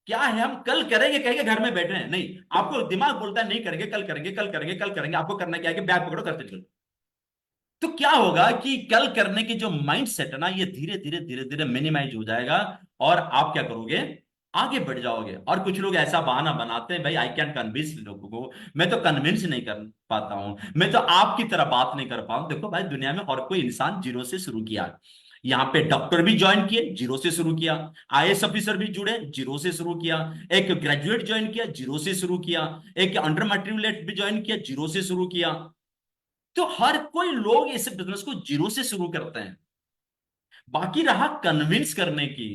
क्या है, हम कल करेंगे कहेंगे, घर में बैठे हैं, नहीं, आपको दिमाग बोलता है नहीं करेंगे, कल करेंगे, कल करेंगे, कल करेंगे। आपको करना क्या है कि बैग पकड़ो, घर से निकलो। तो क्या होगा कि कल करने की जो माइंड सेट है ना, ये धीरे धीरे धीरे धीरे मिनिमाइज हो जाएगा। और आप क्या करोगे, आगे बढ़ जाओगे। और कुछ लोग ऐसा बहाना बनाते हैं, भाई आई कैन कन्विंस लोगों को, मैं तो कन्विंस नहीं कर पाता हूं, मैं तो आपकी तरह बात नहीं कर पाऊं। देखो भाई, दुनिया में हर कोई इंसान जीरो से शुरू किया। यहाँ पे डॉक्टर भी ज्वाइन किए, जीरो से शुरू किया। आईएएस ऑफिसर भी जुड़े, जीरो से शुरू किया। एक ग्रेजुएट ज्वाइन किया, जीरो से शुरू किया। एक अंडर मैट्रिकुलेट भी ज्वाइन किया, जीरो से शुरू किया। तो हर कोई लोग इस बिजनेस को जीरो से शुरू करते हैं। बाकी रहा कन्विंस करने की,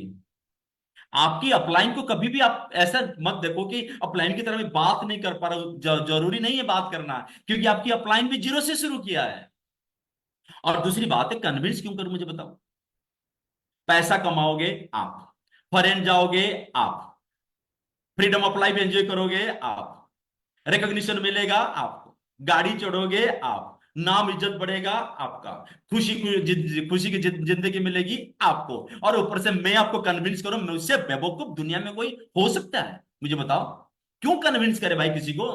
आपकी अपलाइन को कभी भी आप ऐसा मत देखो कि अपलाइन की तरह मैं बात नहीं कर पा रहा हूं। जरूरी नहीं है बात करना, क्योंकि आपकी अपलाइन भी जीरो से शुरू किया है। और दूसरी बात है, कन्विंस क्यों करूं मुझे बताओ। पैसा कमाओगे आप, फॉरेन जाओगे आप, फ्रीडम ऑफ लाइफ एंजॉय करोगे आप, रिकॉग्निशन मिलेगा आपको, गाड़ी चढ़ोगे आप, नाम इज्जत बढ़ेगा आपका, खुशी की जिंदगी मिलेगी आपको। और ऊपर से मैं आपको कन्विंस करूं, मुझसे बेवकूफ दुनिया में कोई हो सकता है, मुझे बताओ। क्यों कन्विंस करे भाई किसी को।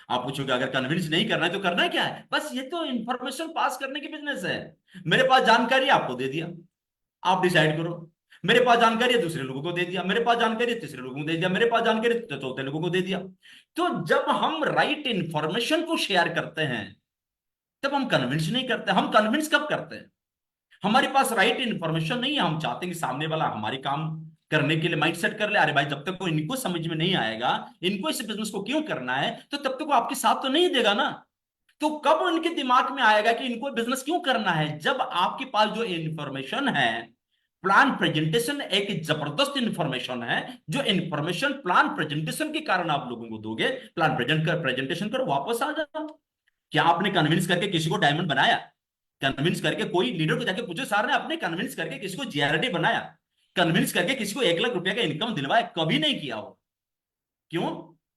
आप पूछोगे अगर कन्विंस नहीं करना है तो करना क्या है, बस ये तो इंफॉर्मेशन पास करने की बिजनेस है। मेरे पास जानकारी आपको दे दिया, आप डिसाइड करो। मेरे पास जानकारी है, दूसरे लोगों को दे दिया। मेरे पास जानकारी है, तीसरे लोगों को दे दिया। मेरे पास जानकारी है, तो चौथे लोगों को दे दिया। तो जब हम राइट इंफॉर्मेशन को शेयर करते हैं, तब हम कन्विंस नहीं करते। हम कन्विंस कब करते हैं, हमारे पास राइट इंफॉर्मेशन नहीं है, हम चाहते हैं कि सामने वाला हमारी काम करने के लिए माइंड सेट कर ले। अरे भाई, जब तक को इनको समझ में नहीं आएगा इनको इस बिजनेस को क्यों करना है, तो तब तक वो आपके साथ तो नहीं देगा ना। तो कब उनके दिमाग में आएगा कि इनको बिजनेस क्यों करना है, जब आपके पास जो इंफॉर्मेशन है, प्लान प्रेजेंटेशन एक जबरदस्त इंफॉर्मेशन है। जो इंफॉर्मेशन प्लान प्रेजेंटेशन के कारण आप लोगों को दोगे, प्लान प्रेजेंटेशन कर वापस आ जाओ। क्या आपने कन्विंस करके किसी को डायमंड बनाया, कन्विंस करके कोई लीडर को जाके पूछो, सर ने आपने कन्विंस करके किसी को जीआरडी बनाया, कन्विंस करके किसी को 1 लाख रुपए का इनकम दिलवाया, कभी नहीं किया हो। क्यों,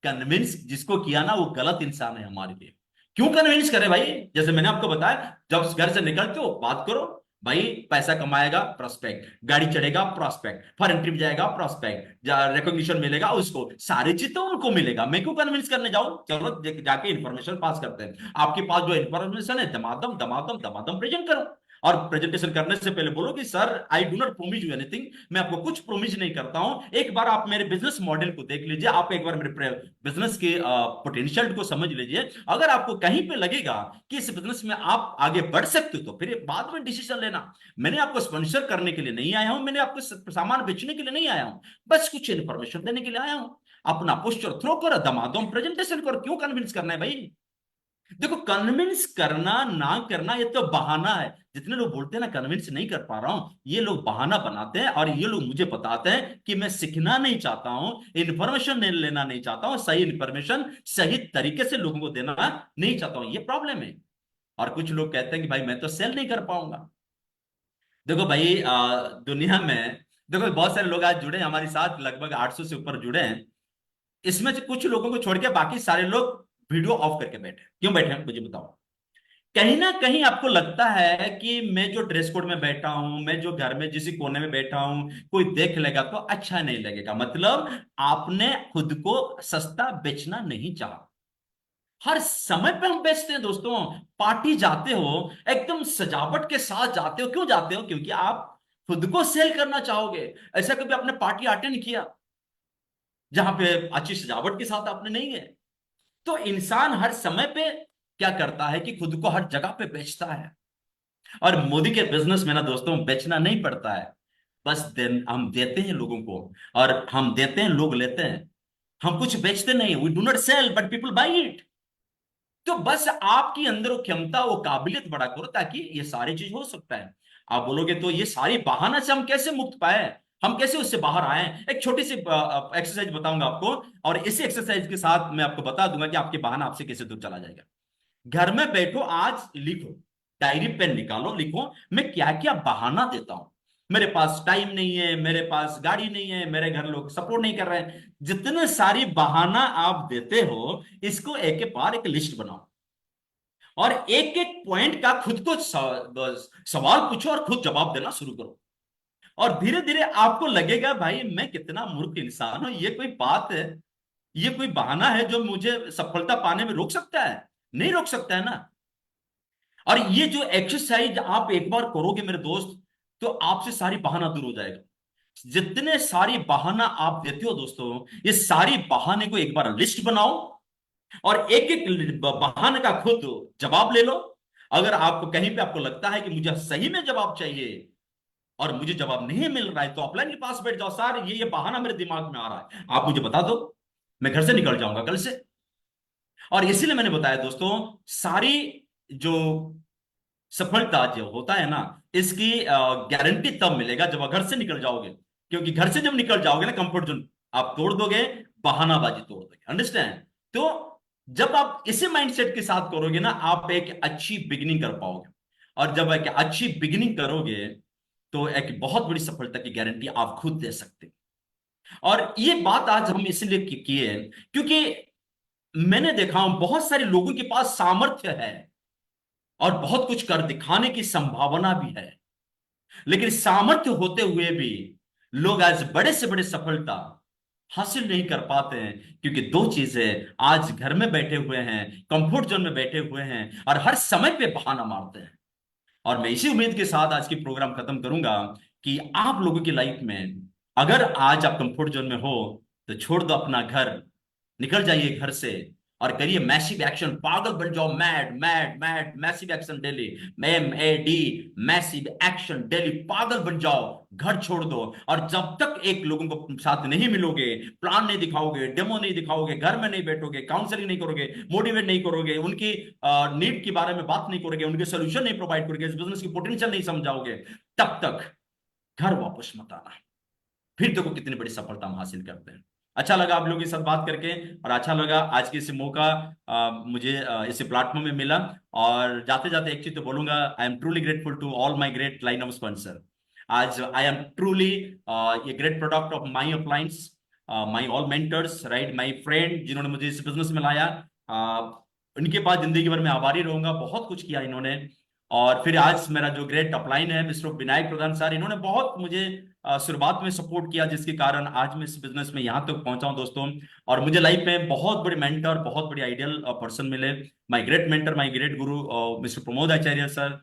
कन्विंस जिसको किया ना वो गलत इंसान है हमारे लिए। क्यों कन्विंस करे भाई, जैसे मैंने आपको बताया, जब घर से निकलते हो बात करो। भाई पैसा कमाएगा प्रोस्पेक्ट, गाड़ी चढ़ेगा प्रोस्पेक्ट, फॉरेन ट्रिप जाएगा प्रोस्पेक्ट, रिकॉग्निशन मिलेगा उसको, सारी चीज तो उनको मिलेगा। मैं क्यों कन्विंस करने जाऊं, चलो जाके इंफॉर्मेशन पास करते हैं। आपके पास जो इंफॉर्मेशन है दमादम दमादम दमादम प्रेजेंट करो। और प्रेजेंटेशन करने से पहले बोलो कि sir I do not promise you anything, मैं आपको कुछ प्रोमिस नहीं करता हूं। एक बार आप मेरे बिजनेस मॉडल को देख लीजिए, आप एक बार मेरे बिजनेस के पोटेंशियल को समझ लीजिए। अगर आपको कहीं पे लगेगा कि इस बिजनेस में आप आगे बढ़ सकते हो, तो फिर बाद में डिसीजन लेना। मैंने आपको स्पॉन्सर करने के लिए नहीं आया हूं, मैंने आपको सामान बेचने के लिए नहीं आया हूं, बस कुछ इन्फॉर्मेशन देने के लिए आया हूं। अपना पोस्टर थ्रो करो, दमादम प्रेजेंटेशन करो। क्यों कन्विंस करना है भाई। देखो, कन्विंस करना ना करना ये तो बहाना है। जितने लोग बोलते हैं ना कन्विंस नहीं कर पा रहा हूं, ये लोग बहाना बनाते हैं। और ये लोग मुझे बताते हैं कि मैं सीखना नहीं चाहता हूं, इंफॉर्मेशन नहीं लेना नहीं चाहता हूं, सही इंफॉर्मेशन सही तरीके से लोगों को देना नहीं चाहता हूं, ये प्रॉब्लम है। और कुछ लोग कहते हैं कि भाई मैं तो सेल नहीं कर पाऊंगा। देखो भाई, दुनिया में देखो बहुत सारे लोग आज जुड़े हैं हमारे साथ, लगभग 800 से ऊपर जुड़े हैं। इसमें से कुछ लोगों को छोड़ के बाकी सारे लोग वीडियो ऑफ करके बैठे। क्यों बैठे हैं मुझे बताओ। कहीं ना कहीं आपको लगता है कि मैं जो ड्रेस कोड में बैठा हूं, मैं जो घर में जिस कोने में बैठा हूं, कोई देख लेगा तो अच्छा नहीं लगेगा। मतलब आपने खुद को सस्ता बेचना नहीं चाहा। हर समय पे हम बेचते हैं दोस्तों। पार्टी जाते हो, एकदम सजावट के साथ जाते हो। क्यों जाते हो, क्योंकि आप खुद को सेल करना चाहोगे। ऐसा कभी आपने पार्टी अटेंड किया जहां पे अच्छी सजावट के साथ आपने नहीं है। तो इंसान हर समय पे क्या करता है कि खुद को हर जगह पे बेचता है। और मोदी के बिजनेस में ना दोस्तों बेचना नहीं पड़ता है, बस हम देते हैं लोगों को, और हम देते हैं लोग लेते हैं। हम कुछ बेचते नहीं, we do not sell but people buy it. तो बस आपकी अंदर वो क्षमता वो काबिलियत बड़ा करो, ताकि ये सारी चीज हो सकता है। आप बोलोगे तो ये सारी बहाना से हम कैसे मुक्त पाए, हम कैसे उससे बाहर आए। एक छोटी सी एक्सरसाइज बताऊंगा आपको, और इसी एक्सरसाइज के साथ मैं आपको बता दूंगा कि आपके बहाना आपसे कैसे दूर चला जाएगा। घर में बैठो, आज लिखो, डायरी पेन निकालो, लिखो मैं क्या क्या बहाना देता हूं। मेरे पास टाइम नहीं है, मेरे पास गाड़ी नहीं है, मेरे घर लोग सपोर्ट नहीं कर रहे हैं, जितने सारी बहाना आप देते हो, इसको एक एक बार एक लिस्ट बनाओ और एक एक पॉइंट का खुद को सवाल पूछो और खुद जवाब देना शुरू करो। और धीरे धीरे आपको लगेगा भाई मैं कितना मूर्ख इंसान हूं, ये कोई बात है, ये कोई बहाना है जो मुझे सफलता पाने में रोक सकता है? नहीं रोक सकता है ना। और ये जो एक्सरसाइज आप एक बार करोगे मेरे दोस्त, तो आपसे सारी बहाना दूर हो जाएगा। जितने सारी बहाना आप देते हो दोस्तों, ये सारी बहाने को एक बार लिस्ट बनाओ और एक एक बहाने का खुद जवाब ले लो। अगर आपको कहीं पे आपको लगता है कि मुझे सही में जवाब चाहिए और मुझे जवाब नहीं मिल रहा है, तो ऑफलाइन के पास बैठ जाओ। सर ये बहाना मेरे दिमाग में आ रहा है, आप मुझे बता दो, मैं घर से निकल जाऊंगा कल से। और इसीलिए मैंने बताया दोस्तों, सारी जो सफलता जो होता है ना, इसकी गारंटी तब मिलेगा जब आप घर से निकल जाओगे। क्योंकि घर से जब निकल जाओगे ना, कंफर्ट जोन आप तोड़ दोगे, बहानाबाजी तोड़ दोगे। अंडरस्टैंड? तो जब आप इसी माइंडसेट के साथ करोगे ना, आप एक अच्छी बिगिनिंग कर पाओगे। और जब एक अच्छी बिगिनिंग करोगे, तो एक बहुत बड़ी सफलता की गारंटी आप खुद दे सकते हैं। और ये बात आज हम इसलिए किए हैं, क्योंकि मैंने देखा हूं बहुत सारे लोगों के पास सामर्थ्य है और बहुत कुछ कर दिखाने की संभावना भी है, लेकिन सामर्थ्य होते हुए भी लोग आज बड़े से बड़े सफलता हासिल नहीं कर पाते हैं। क्योंकि दो चीजें, आज घर में बैठे हुए हैं, कंफर्ट जोन में बैठे हुए हैं और हर समय पे बहाना मारते हैं। और मैं इसी उम्मीद के साथ आज की प्रोग्राम खत्म करूंगा कि आप लोगों की लाइफ में, अगर आज आप कंफर्ट जोन में हो, तो छोड़ दो अपना घर, निकल जाइए घर से और करिए मैसिव एक्शन। पागल बन जाओ, mad mad mad, massive action daily, MAD, massive action daily. पागल बन जाओ, घर छोड़ दो। और जब तक एक लोगों को साथ नहीं मिलोगे, प्लान नहीं दिखाओगे, डेमो नहीं दिखाओगे, घर में नहीं बैठोगे, काउंसलिंग नहीं करोगे, मोटिवेट नहीं करोगे, उनकी नीड के बारे में बात नहीं करोगे, उनके सोल्यूशन नहीं प्रोवाइड करोगे, इस बिजनेस की पोटेंशियल नहीं समझाओगे, तब तक घर वापस मत आना। फिर देखो कितनी बड़ी सफलता हम हासिल करते हैं। अच्छा लगा आप लोगों के साथ बात करके, और अच्छा लगा आज के इस मौका मुझे इस प्लेटफॉर्म में मिला। और जाते जाते एक चीज तो बोलूंगा, I am truly grateful to all my great line of sponsor. आज आई एम ट्रूली ये great product of my uplines, my all mentors, right, my friend, जिन्होंने मुझे इस बिजनेस में लाया। उनके पास जिंदगी भर में आभारी रहूंगा, बहुत कुछ किया इन्होंने। और फिर आज मेरा जो ग्रेट अपलाइन है, मिस्टर विनायक प्रधान सर, इन्होंने बहुत मुझे शुरुआत में सपोर्ट किया, जिसके कारण आज मैं इस बिजनेस में यहाँ तक पहुंचा हूं दोस्तों। और मुझे लाइफ में बहुत बड़े मेंटर, बहुत बड़े आइडियल पर्सन मिले। My great mentor, my great Guru mister Pramod Acharya sir,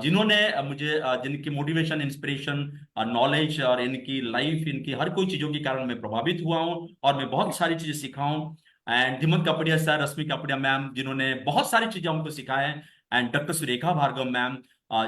जिन्होंने मुझे जिनकी मोटिवेशन, इंस्पिरेशन, नॉलेज और इनकी लाइफ, इनकी हर कोई चीजों के कारण मैं प्रभावित हुआ हूँ और मैं बहुत सारी चीजें सीखा हूँ। And Dhimat Kapadia sir, Rashmi Kapadia ma'am, जिन्होंने बहुत सारी चीजें हमको सिखाया है। And doctor Surekha Bhargav ma'am,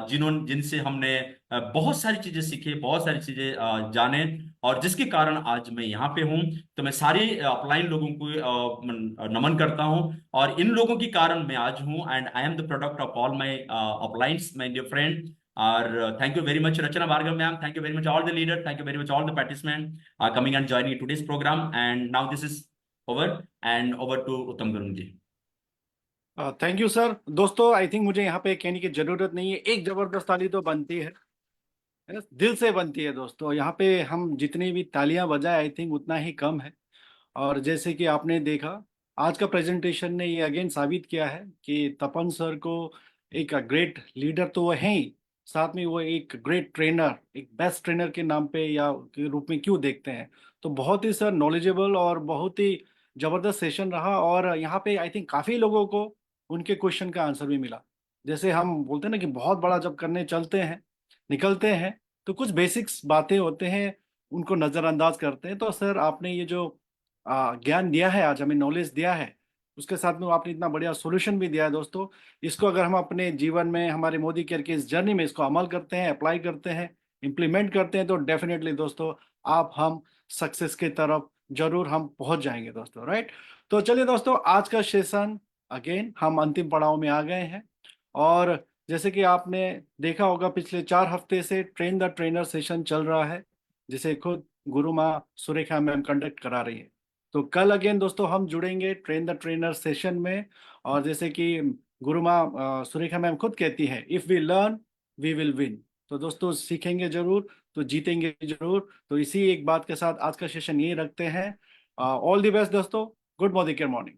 जिन्होंने, जिनसे हमने बहुत सारी चीजें सीखी, बहुत सारी चीजें जाने, और जिसके कारण आज मैं यहाँ पे हूँ। तो मैं सारे अपलाइन लोगों को नमन करता हूँ, और इन लोगों के कारण मैं आज हूँ। And I am the product of all my uplines, my dear friend. और thank you very much Rachna Bhargav ma'am, thank you very much all the leader, thank you very much all the participant coming and joining today's program. And now this is over, and over to Uttam Gurung ji. Thank you sir. दोस्तों I think मुझे यहाँ पे कहने की जरूरत नहीं है, एक जबरदस्त ताली तो बनती है ना, दिल से बनती है दोस्तों। यहाँ पे हम जितनी भी तालियां बजाए आई थिंक उतना ही कम है। और जैसे कि आपने देखा, आज का प्रेजेंटेशन ने ये अगेन साबित किया है कि तपन सर को एक ग्रेट लीडर तो वो हैं ही, साथ में वो एक ग्रेट ट्रेनर, एक बेस्ट ट्रेनर के नाम पे या के रूप में क्यों देखते हैं। तो बहुत ही सर नॉलेजेबल और बहुत ही जबरदस्त सेशन रहा। और यहाँ पे आई थिंक काफी लोगों को उनके क्वेश्चन का आंसर भी मिला। जैसे हम बोलते हैं ना कि बहुत बड़ा जब करने चलते हैं, निकलते हैं, तो कुछ बेसिक्स बातें होते हैं, उनको नजरअंदाज करते हैं। तो सर आपने ये जो ज्ञान दिया है, आज हमें नॉलेज दिया है, उसके साथ में आपने इतना बढ़िया सॉल्यूशन भी दिया है दोस्तों। इसको अगर हम अपने जीवन में, हमारे मोदी केयर की इस जर्नी में इसको अमल करते हैं, अप्लाई करते हैं, इम्प्लीमेंट करते हैं, तो डेफिनेटली दोस्तों आप हम सक्सेस की तरफ जरूर हम पहुंच जाएंगे दोस्तों, राइट। तो चलिए दोस्तों, आज का सेशन अगेन हम अंतिम पड़ाव में आ गए हैं। और जैसे कि आपने देखा होगा, पिछले 4 हफ्ते से ट्रेन द ट्रेनर सेशन चल रहा है, जिसे खुद गुरु माँ सुरेखा मैम कंडक्ट करा रही है। तो कल अगेन दोस्तों हम जुड़ेंगे ट्रेन द ट्रेनर सेशन में। और जैसे कि गुरु माँ सुरेखा मैम खुद कहती है, if we learn we will win. तो दोस्तों सीखेंगे जरूर तो जीतेंगे जरूर। तो इसी एक बात के साथ आज का सेशन यही रखते हैं। ऑल द बेस्ट दोस्तों। Good morning, morning.